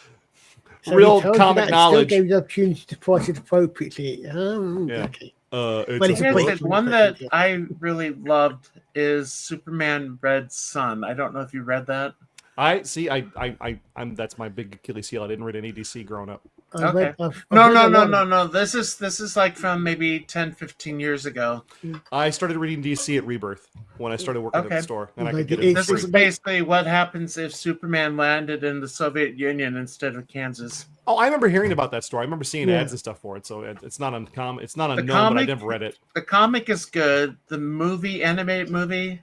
C: So
B: real
C: he told you
B: comic
C: that and
B: knowledge.
C: Still gave you the opportunity to price it appropriately.
B: Yeah.
C: Okay.
B: It's
C: But
B: a
C: it's a
A: Here's
B: book.
C: book.
A: the one that I really loved is Superman Red Sun. I don't know if you read that.
B: I see. I'm. That's my big Achilles heel. I didn't read any DC growing up.
A: Okay.
C: I've
A: No,
C: read
A: no,
C: a
A: no,
C: lot
A: no,
C: of-
A: no. This is like from maybe 10, 15 years ago.
B: I started reading DC at Rebirth when I started working at the
A: Okay.
B: store, and I
C: But
B: could get it.
C: it's-
B: for
A: This
B: free.
A: is basically what happens if Superman landed in the Soviet Union instead of Kansas.
B: Oh, I remember hearing about that story. I remember seeing
C: Yeah.
B: ads and stuff for it. So it's not uncommon. It's not
A: The
B: unknown, but I
A: comic-
B: never read it.
A: The comic is good. The movie, animated movie,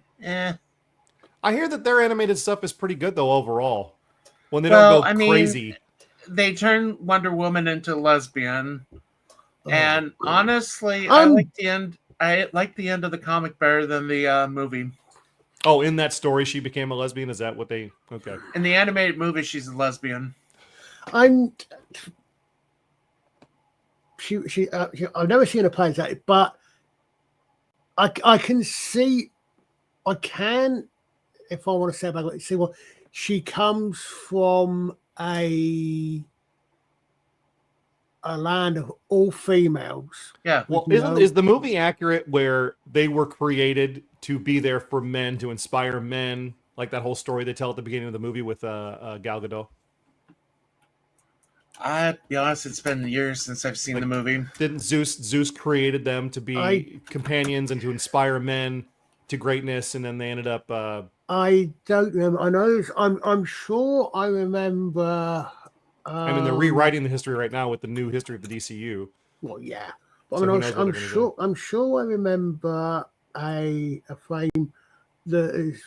B: I hear that their animated stuff is pretty good though overall. When they
A: Well,
B: don't go
A: I mean,
B: crazy.
A: They turn Wonder Woman into lesbian.
C: Oh,
A: And honestly,
C: I'm-
A: I like the end. I like the end of the comic better than the movie.
B: Oh, in that story, she became a lesbian. Is that what they? Okay.
A: In the animated movie, she's a lesbian.
C: I'm. I've never seen her play that, but I can see. I can, if I want to say about it, see well, she comes from a land of all females.
A: Yeah.
B: Well,
C: No.
B: is the movie accurate where they were created to be there for men, to inspire men, like that whole story they tell at the beginning of the movie with Gal Gadot?
A: I'll be honest, it's been years since I've seen the movie.
B: Didn't Zeus created them to be companions and to inspire men to greatness, and then they ended up.
C: I don't remember. I know. I'm sure. I remember.
B: I mean, they're rewriting the history right now with the new history of the DCU.
C: Well, yeah. But
B: So
C: I
B: who
C: mean,
B: knows what
C: I'm
B: they're gonna
C: sure. I'm sure. I remember a frame that is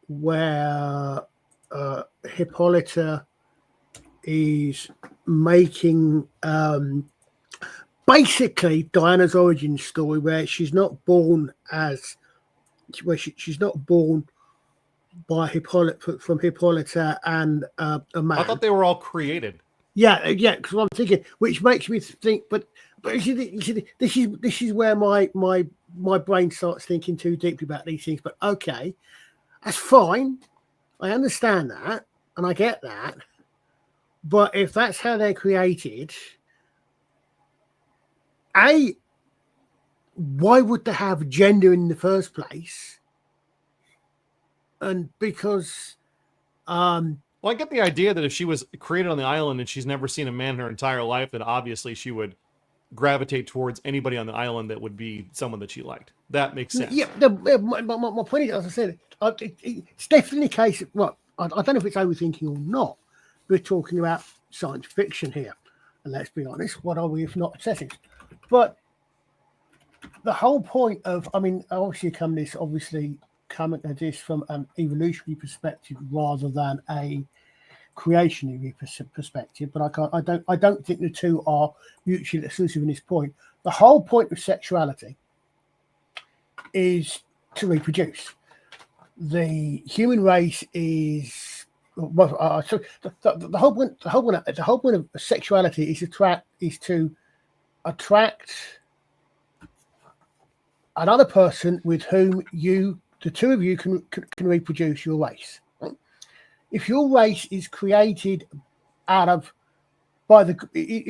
C: where Hippolyta is making basically Diana's origin story, where she's not born as she's not born by Hippolyta and a man.
B: I thought they were all created.
C: Yeah, because I'm thinking, which makes me think, but you see, this is where my brain starts thinking too deeply about these things. But okay, that's fine. I understand that, and I get that. But if that's how they're created, why would they have gender in the first place? And because
B: Well, I get the idea that if she was created on the island and she's never seen a man her entire life, then obviously she would gravitate towards anybody on the island that would be someone that she liked. That makes sense.
C: yeah, my point is, as I said, it's definitely a case of, well, I don't know if it's overthinking or not. We're talking about science fiction here. And let's be honest, what are we if not settings? But the whole point of, I mean, obviously coming at this from an evolutionary perspective rather than a creationary perspective, but I don't think the two are mutually exclusive in this point. The whole point of sexuality is to reproduce. The human race is so the whole point of sexuality is to attract another person with whom the two of you can reproduce your race. Right? If your race is created if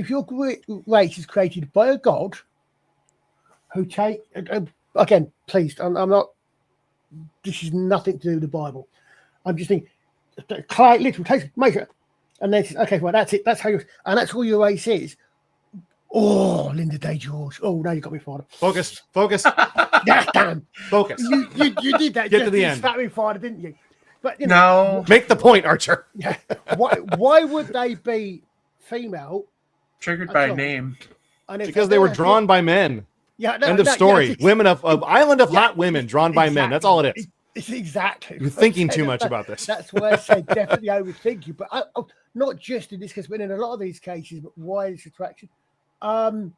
C: your race is created by a god who again, please, I'm not. This is nothing to do with the Bible. I'm just thinking, clay literally make it, and then okay, well that's it. That's how and that's all your race is. Oh, Linda Day George. Oh, now you got me fired.
B: Focus.
C: Yeah, damn.
B: Focus.
C: You did that.
B: Get to the end.
C: Spat me fired, didn't you? But you know,
A: No,
B: Make the point, Archer.
C: why would they be female?
A: triggered
C: That's
A: by
C: all.
A: name.
C: And if
B: Because they were drawn by men.
C: Yeah,
B: End of story. Women of island of hot women drawn by men. That's all it is.
C: It's exactly.
B: You're
C: what I
B: thinking
C: said.
B: too much about this.
C: That's why I said definitely overthinking, but not just in this case, but in a lot of these cases. But why this attraction? Another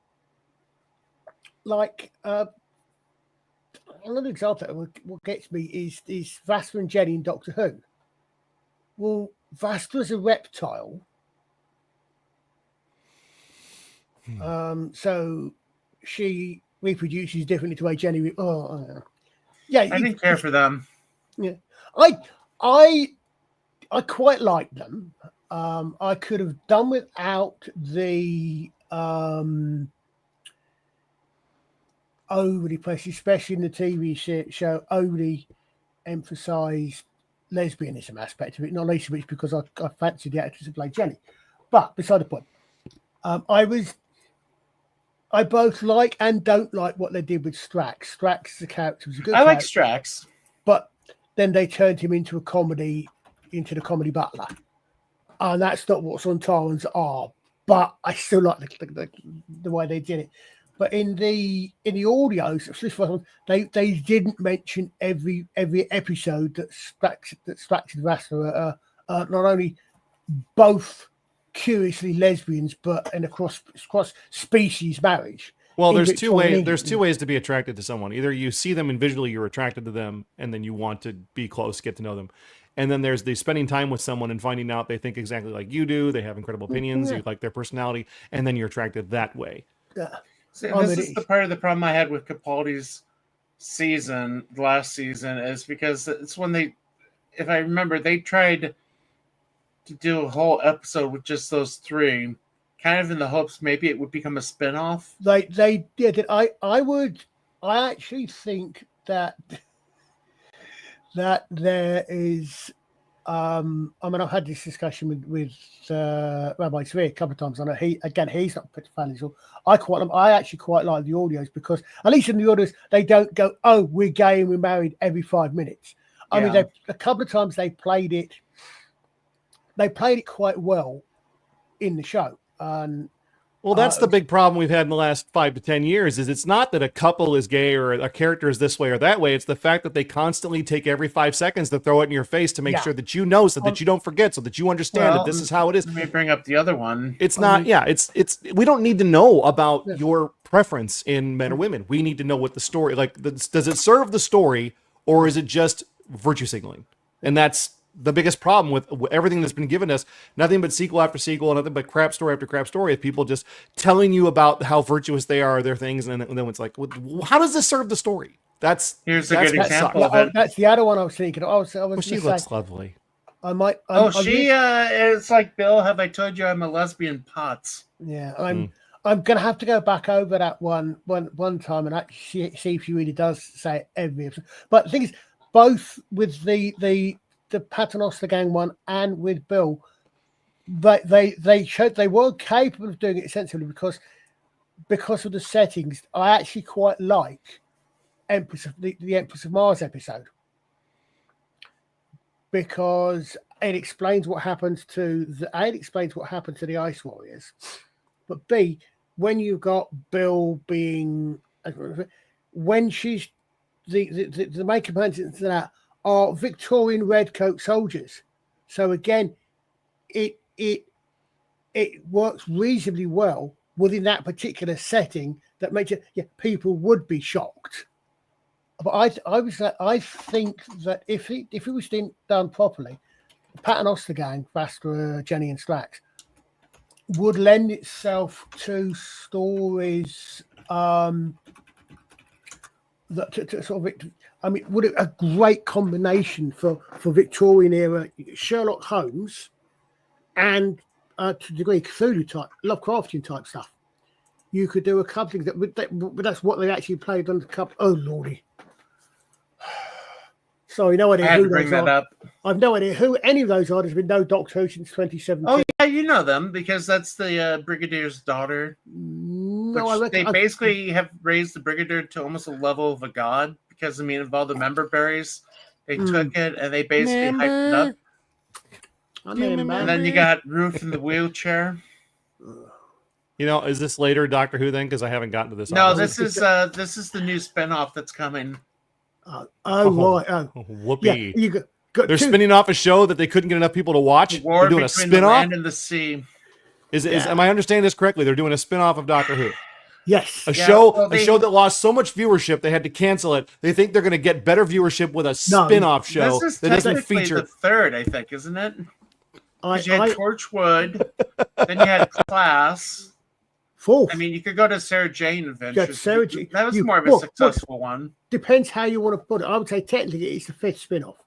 C: example of what gets me is Vasta and Jenny in Doctor Who. Well, Vasta's a reptile, so she reproduces differently to the way Jenny. Yeah,
A: I didn't care for them.
C: Yeah, I quite like them. I could have done without the overly press, especially in the TV show, overly emphasised lesbianism aspect of it. Not least of which because I fancied the actress who played Jenny. But beside the point, I both like and don't like what they did with Strax. Strax, the character, was a good.
A: I like
C: character,
A: Strax,
C: but then they turned him into the comedy butler, and that's not what Sontarans are. But I still like the way they did it. But in the audios, they didn't mention every episode that Strax and Vasta are not only both curiously lesbians, but in a cross species marriage.
B: Well,
C: in
B: there's
C: which
B: two
C: one
B: ways.
C: England-
B: There's two ways to be attracted to someone. Either you see them and visually you're attracted to them, and then you want to be close, get to know them. And then there's the spending time with someone and finding out they think exactly like you do. They have incredible opinions.
C: Yeah.
B: You like their personality, and then you're attracted that way.
C: Yeah.
A: See,
C: Oh,
A: this
C: but
A: is the part of the problem I had with Capaldi's last season, is because it's when if I remember, they tried to do a whole episode with just those three, kind of in the hopes maybe it would become a spin-off.
C: They did. I actually think that there is. I've had this discussion with Rabbi Tzvi a couple of times. I know he's not a fan of it. I actually quite like the audios because at least in the audios they don't go, "Oh, we're gay and we're married" every 5 minutes. I mean, a couple of times they played it. They played it quite well in the show. And
B: Well, that's the big problem we've had in the last 5 to 10 years. Is it's not that a couple is gay or a character is this way or that way. It's the fact that they constantly take every 5 seconds to throw it in your face to make sure that you know, so that you don't forget, so that you understand that this is how it is.
A: Let me bring up the other one.
B: It's not. It's. We don't need to know about your preference in men or women. We need to know what the story does it serve the story, or is it just virtue signaling? And that's the biggest problem with everything that's been given us. Nothing but sequel after sequel, nothing but crap story after crap story of people just telling you about how virtuous they are, their things, and then it's like, how does this serve the story?
A: Here's a good example of it.
C: That's the other one I was thinking.
B: Well, she looks lovely.
C: I might.
A: It's like, Bill, have I told you I'm a lesbian? Pots.
C: Yeah, I'm gonna have to go back over that one time and actually see if she really does say it every episode. But the thing is, both with the Paternoster Gang one and with Bill, they showed they were capable of doing it sensibly because of the settings. I actually quite like the Empress of Mars episode because it explains what happens to the Ice Warriors, but B, when you've got Bill being when she's the main companions to that are Victorian redcoat soldiers. So again, it works reasonably well within that particular setting that makes it people would be shocked. But I think that if it was done properly, the Paternoster Gang, Vasta, Jenny and Strax, would lend itself to stories that to sort of. I mean, would it a great combination for Victorian era Sherlock Holmes and to a degree Cthulhu type, Lovecraftian type stuff. You could do a couple of things but that's what they actually played on the cup. Oh lordy! Sorry, no idea
A: I had
C: who
A: to bring
C: those
A: that
C: are.
A: up.
C: I've no idea who any of those are. There's been no Doctor Who since 2017.
A: Oh yeah, you know them because that's the Brigadier's daughter.
C: No, I
A: Which
C: reckon
A: they basically have raised the Brigadier to almost a level of a god because of all the member berries, they took it and they basically hyped it up. And then you got Ruth in the wheelchair.
B: You know, is this later Doctor Who then? Because I haven't gotten to this.
A: No,
B: obviously.
A: this is the new spinoff that's coming.
C: Oh,
B: Oh,
C: right. Oh,
B: Whoopee.
C: yeah. You got
B: They're
C: two.
B: spinning off a show that they couldn't get enough people to watch.
A: War
B: They're doing a
A: between the
B: spin-off.
A: land and the sea.
B: Is
A: Yeah.
B: am I understanding this correctly? They're doing a spin-off of Doctor Who.
C: Yes.
B: A
A: Yeah,
B: show
A: well,
B: a show that lost so much viewership they had to cancel it. They think they're going to get better viewership with a spin-off show
A: This is
B: that doesn't
A: technically
B: feature.
A: the third, I think, isn't it?
C: I,
A: 'Cause you had
C: I
A: Torchwood, then you had Class.
C: fourth.
A: I mean, you could go to Sarah Jane Adventures.
C: Sarah Jane-
A: That was
C: you-
A: more of a
C: well,
A: successful one.
C: Depends how you want to put it. I would say technically it's the fifth spin-off.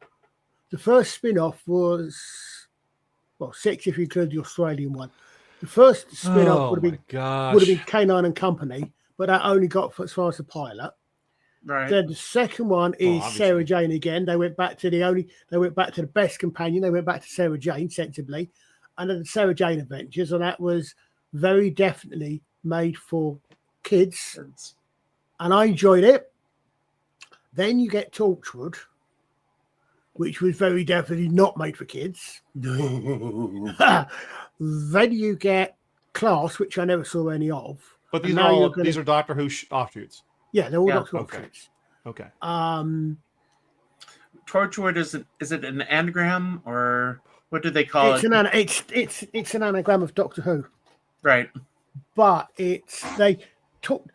C: The first spin-off was, well, 6 if you include the Australian one. The first spin-off
B: Oh
C: would
B: my
C: have
B: gosh.
C: been Canine and Company, but that only got as far as the pilot.
A: Right.
C: Then the second one is
B: obviously.
C: Sarah Jane again. They went back to the best companion. They went back to Sarah Jane, sensibly, and then the Sarah Jane Adventures, and that was very definitely made for kids,
A: It's-
C: and I enjoyed it. Then you get Torchwood, which was very definitely not made for kids. Then you get Class, which I never saw any of.
B: But
C: And
B: these
C: now
B: are all
C: you're gonna-
B: these are Doctor Who offshoots.
C: Yeah, they're all
A: Yeah,
C: Doctor
B: okay.
C: Who's.
B: Okay.
A: Torchwood is it an anagram or what do they call
C: It's
A: it?
C: it's an anagram of Doctor Who,
A: Right.
C: but they took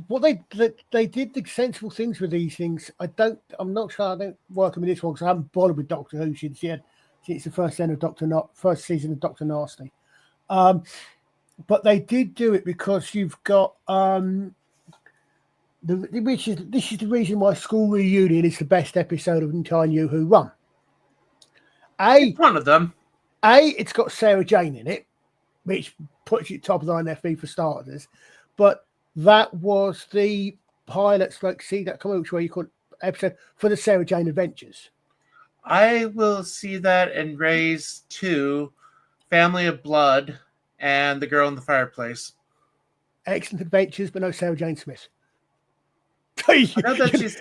C: what they did the sensible things with these things. I'm not sure. I don't work with this one because I haven't bothered with Doctor Who since the first season of Doctor Nasty. But they did do it because you've got this is the reason why School Reunion is the best episode of the entire New Who run.
A: One of them.
C: It's got Sarah Jane in it, which puts you top of the line FB for starters. But that was the pilot stroke see that come which way you call episode for the Sarah Jane Adventures.
A: I will see that and raise 2, Family of Blood and The Girl in the Fireplace.
C: Excellent adventures, but no Sarah Jane Smith.
A: I know that she's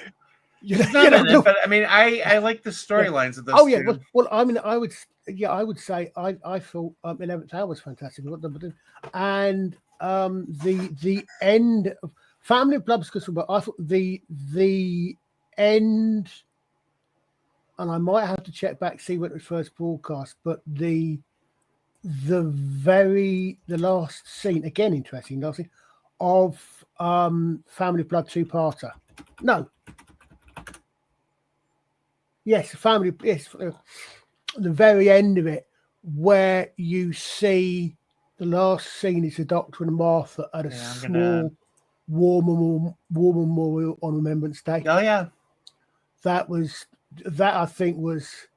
A: not in it, but I mean, I like the storylines of those.
C: Oh yeah,
A: two.
C: well, I mean, I would say I thought 11th Hour was fantastic, and the end of Family of Blood was good, but I thought the end, and I might have to check back see when it was first broadcast, but the last scene again interesting, of Family of Blood 2-parter. No. Yes, the very end of it, where you see the last scene is the Doctor and Martha at a small war memorial on Remembrance Day.
A: Oh yeah,
C: That I think was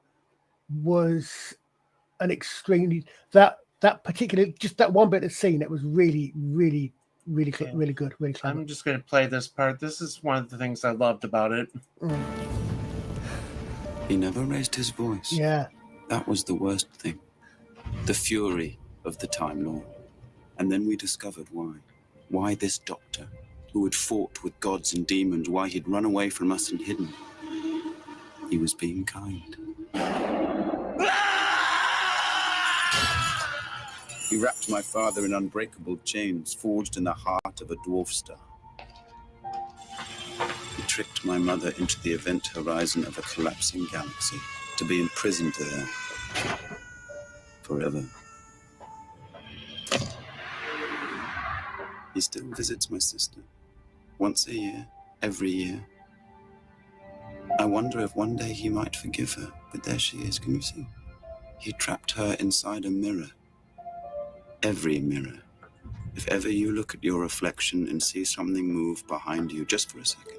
C: an extremely that particular just that one bit of scene that was really good, really clever.
A: I'm just going to play this part. This is one of the things I loved about it.
H: He never raised his voice.
C: Yeah.
H: That was the worst thing. The fury of the Time Lord. And then we discovered why. Why this doctor, who had fought with gods and demons, why he'd run away from us and hidden. He was being kind. He wrapped my father in unbreakable chains forged in the heart of a dwarf star. He tricked my mother into the event horizon of a collapsing galaxy to be imprisoned there forever. He still visits my sister once a year, every year. I wonder if one day he might forgive her, but there she is, can you see? He trapped her inside a mirror. Every mirror. If ever you look at your reflection and see something move behind you just for a second,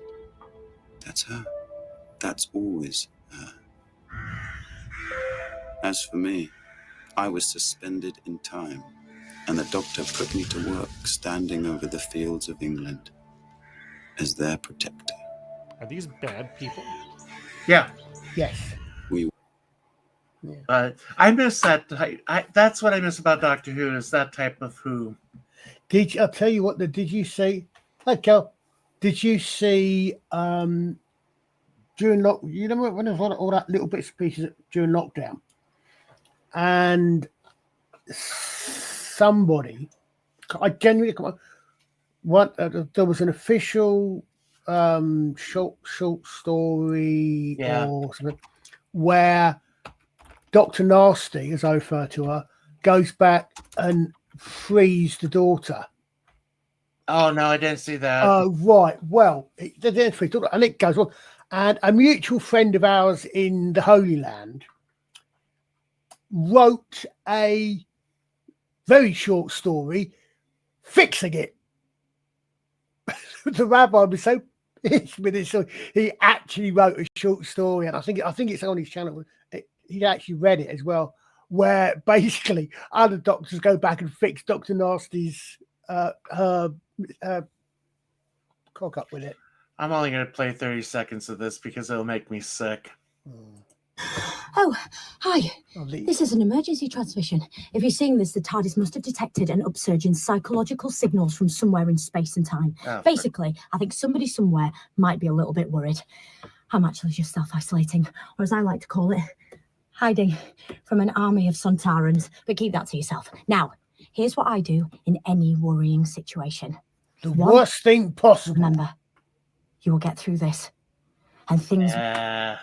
H: that's her. That's always her. As for me, I was suspended in time, and the doctor put me to work standing over the fields of England as their protector.
B: Are these bad people?
A: Yeah,
C: Yes.
A: but I miss that type. That's what I miss about Doctor Who is that type of Who.
C: I'll tell you what, did you see? Hey, Kel, did you see during you know when there was all that little bits and pieces during lockdown, and somebody, I genuinely there was an official short story
A: Yeah.
C: or something where Dr. Nasty, as I refer to her, goes back and frees the daughter.
A: Oh no, I didn't see that.
C: Right. Well, they didn't free the daughter, and it goes on. And a mutual friend of ours in the Holy Land wrote a very short story fixing it. The rabbi was so pissed with it, so he actually wrote a short story, and I think it's on his channel. He actually read it as well, where basically other doctors go back and fix Dr. Nasty's her cock up with it.
A: I'm only going to play 30 seconds of this because it'll make me sick.
I: Oh, hi.
C: Lovely.
I: This is an emergency transmission. If you're seeing this, the TARDIS must have detected an upsurge in psychological signals from somewhere in space and time.
A: Oh,
I: Basically, I think somebody somewhere might be a little bit worried. I'm actually just self-isolating, or as I like to call it, hiding from an army of Sontarans. But keep that to yourself. Now, here's what I do in any worrying situation.
C: The
I: One,
C: worst thing possible.
I: remember, you will get through this. And things...
A: Yeah,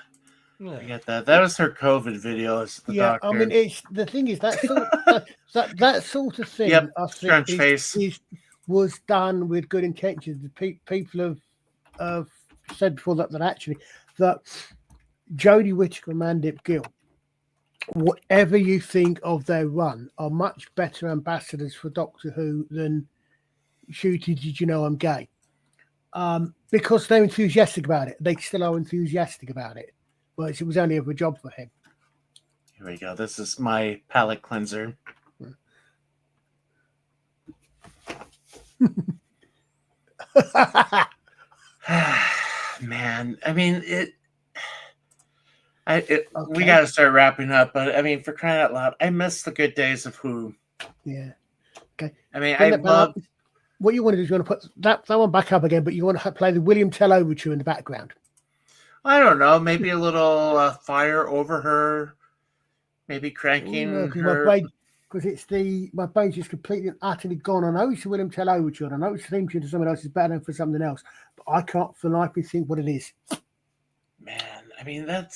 A: I get that. That was her COVID video. As the
C: Yeah,
A: doctor.
C: I mean, it's the thing is that that sort of thing.
A: Yep,
C: I
A: scrunch
C: think
A: face.
C: was done with good intentions. The people have said before that actually that Jodie Whittaker and Mandip Gill, whatever you think of their run, are much better ambassadors for Doctor Who than Shooty Did You Know I'm Gay? Because they're enthusiastic about it. They still are enthusiastic about it. Well, it was only ever a job for him.
A: Here we go. This is my palate cleanser. Man, I mean it. We
C: Okay.
A: got to start wrapping up, but I mean, for crying out loud, I miss the good days of Who.
C: Yeah. Okay.
A: I mean,
C: Bring
A: I
C: that back
A: love.
C: up. What you want to do is you want to put that one back up again, but you want to play the William Tell overture in the background.
A: I don't know, maybe a little fire over her, maybe cranking her.
C: Because my brain's just completely and utterly gone. I know it's the William Tell overture, and I know it's the theme tune to someone else is better than for something else, but I can't for life think what it is.
A: Man, I mean that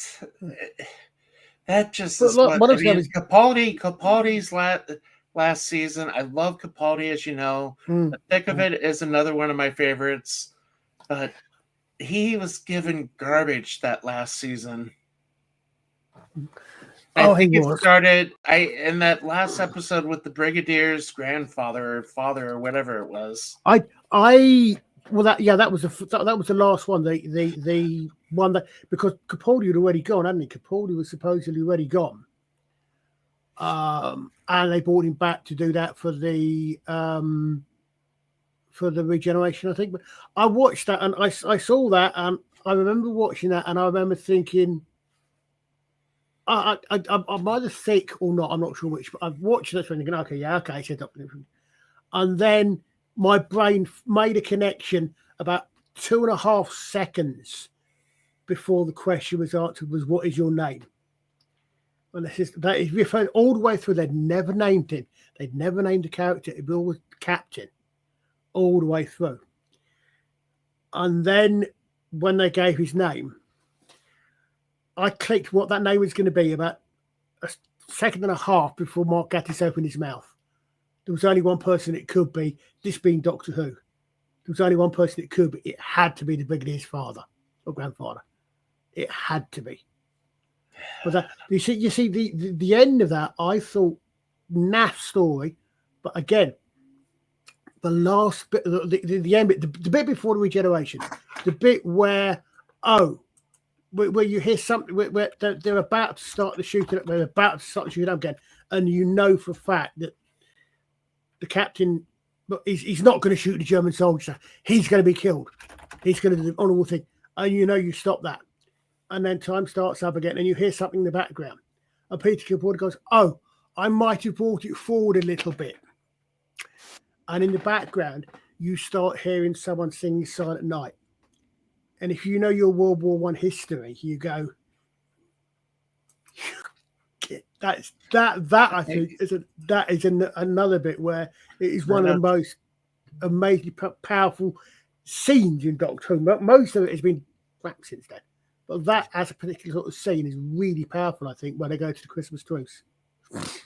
A: just
C: But
A: is
C: look,
A: what
C: what
A: I
C: I'm saying
A: mean.
C: is-
A: Capaldi's last season. I love Capaldi, as you know.
C: Mm.
A: The Thick of It is another one of my favorites, but he was given garbage that last season.
C: Oh,
A: I think
C: he
A: it
C: was.
A: started in that last episode with the Brigadier's grandfather or father or whatever it was.
C: That was the last one. The one that, because Capaldi had already gone, hadn't he? Capaldi was supposedly already gone. And they brought him back to do that for the regeneration, I think. But I watched that and I saw that and I remember watching that and I remember thinking, I'm either sick or not. I'm not sure which. But I've watched this one thinking, okay, said Doctor. And then my brain made a connection about 2.5 seconds before the question was answered. Was what is your name? And that is referred all the way through. They'd never named him. They'd never named the character. It was always Captain, all the way through. And then when they gave his name, I clicked what that name was going to be about a second and a half before Mark Gatiss opened his mouth. There was only one person it could be, this being Doctor Who. There was only one person it could be. It had to be the Brigadier's father or grandfather. It had to be. But that, you see the end of that, I thought naff story, but again, the last bit, the end bit, the bit before the regeneration, the bit where you hear something where they're about to start the shooting up, they're about to start the shooting up again, and you know for a fact that the captain, but he's not going to shoot the German soldier. He's going to be killed. He's going to do the honourable thing, and you know you stop that, and then time starts up again, and you hear something in the background, and Peter Capaldi goes, "Oh, I might have brought it forward a little bit," and in the background you start hearing someone singing Silent Night. And if you know your World War I history, you go, that I think is another bit where it is one of the most amazingly powerful scenes in Doctor Who. Most of it has been crap since then. But that, as a particular sort of scene, is really powerful, I think, when they go to the Christmas truce.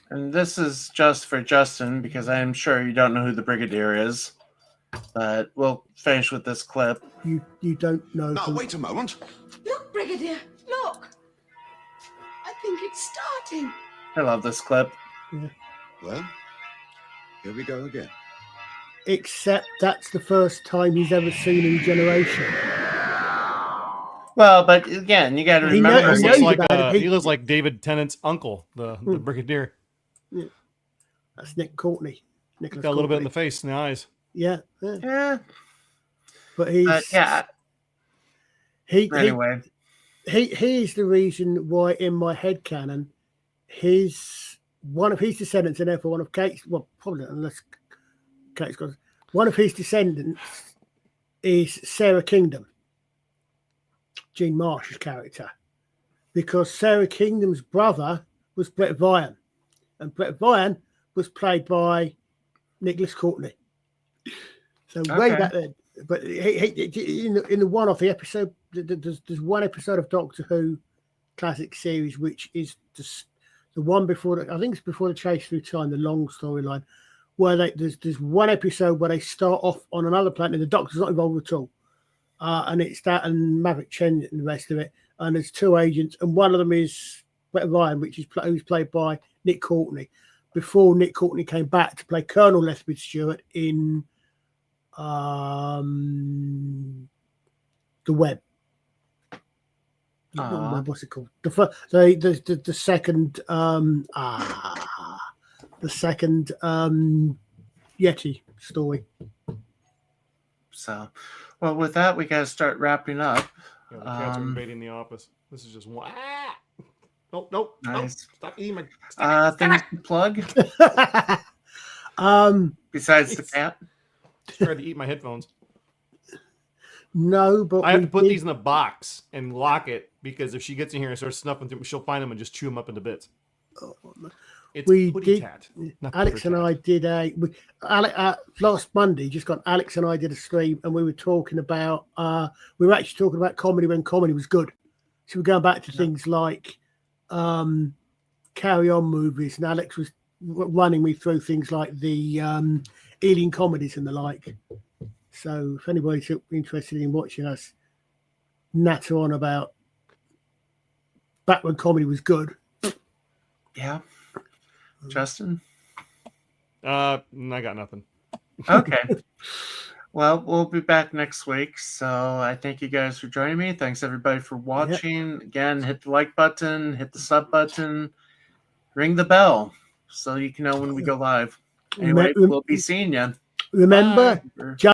A: And this is just for Justin, because I am sure you don't know who the Brigadier is. But we'll finish with this clip.
C: You don't know.
E: Now, wait a moment.
J: Look, Brigadier, look. I think it's starting.
A: I love this clip.
E: Well, here we go again.
C: Except that's the first time he's ever seen New Generation.
A: Well, but again, you got to
C: He knows-
A: remember.
B: He
C: he
B: looks
C: knows
B: like
C: about it.
B: he looks like David Tennant's uncle, the Brigadier.
C: That's Nick Courtney. Nicholas
B: Got a little bit in
C: Courtney.
B: the face and the eyes.
C: Yeah.
A: Yeah.
C: But he's
A: Yeah.
C: he
A: Anyway,
C: is the reason why in my headcanon one of his descendants, and therefore one of Kate's, well, probably not, unless Kate's got one of his descendants is Sarah Kingdom, Jean Marsh's character, because Sarah Kingdom's brother was Brett Vian, and Brett Vian was played by Nicholas Courtney. So way
A: Okay.
C: back then. But in the one-off, the episode, there's one episode of Doctor Who classic series, which is the one before, I think it's before the Chase Through Time, the long storyline, where there's one episode where they start off on another planet and the Doctor's not involved at all. And it's that and Maverick Chen and the rest of it. And there's two agents, and one of them is Brett Ryan, who's played by Nick Courtney, before Nick Courtney came back to play Colonel Lethbridge Stewart in The Web. Not The Web, what's it called? The second Yeti story.
A: so, well, with that, we got to start wrapping up.
B: Yeah, the cats are invading the office. This is just one. Ah! Nope.
A: Nice.
B: Stop eating my.
A: Things to plug besides the cat.
B: Tried to eat my headphones.
C: No, but
B: I have
C: we
B: to put
C: did-
B: these in a box and lock it because if she gets in here and starts snuffing through them, she'll find them and just chew them up into bits. It's
C: we
B: Putty
C: did.
B: Tat, not
C: Alex
B: Putter
C: and
B: Tat.
C: I did last Monday. Just gone. Alex and I did a stream, and we were talking about. We were actually talking about comedy when comedy was good. So we're going back to things like Carry On movies, and Alex was running me through things like the Ealing comedies and the like. So if anybody's interested in watching us natter on about back when comedy was good,
A: Yeah. Justin?
B: I got nothing.
A: Okay. Well, we'll be back next week. So I thank you guys for joining me. Thanks everybody for watching. Again, hit the like button, hit the sub button, ring the bell so you can know when we go live. Anyway, we'll be seeing you.
C: remember.
A: Bye.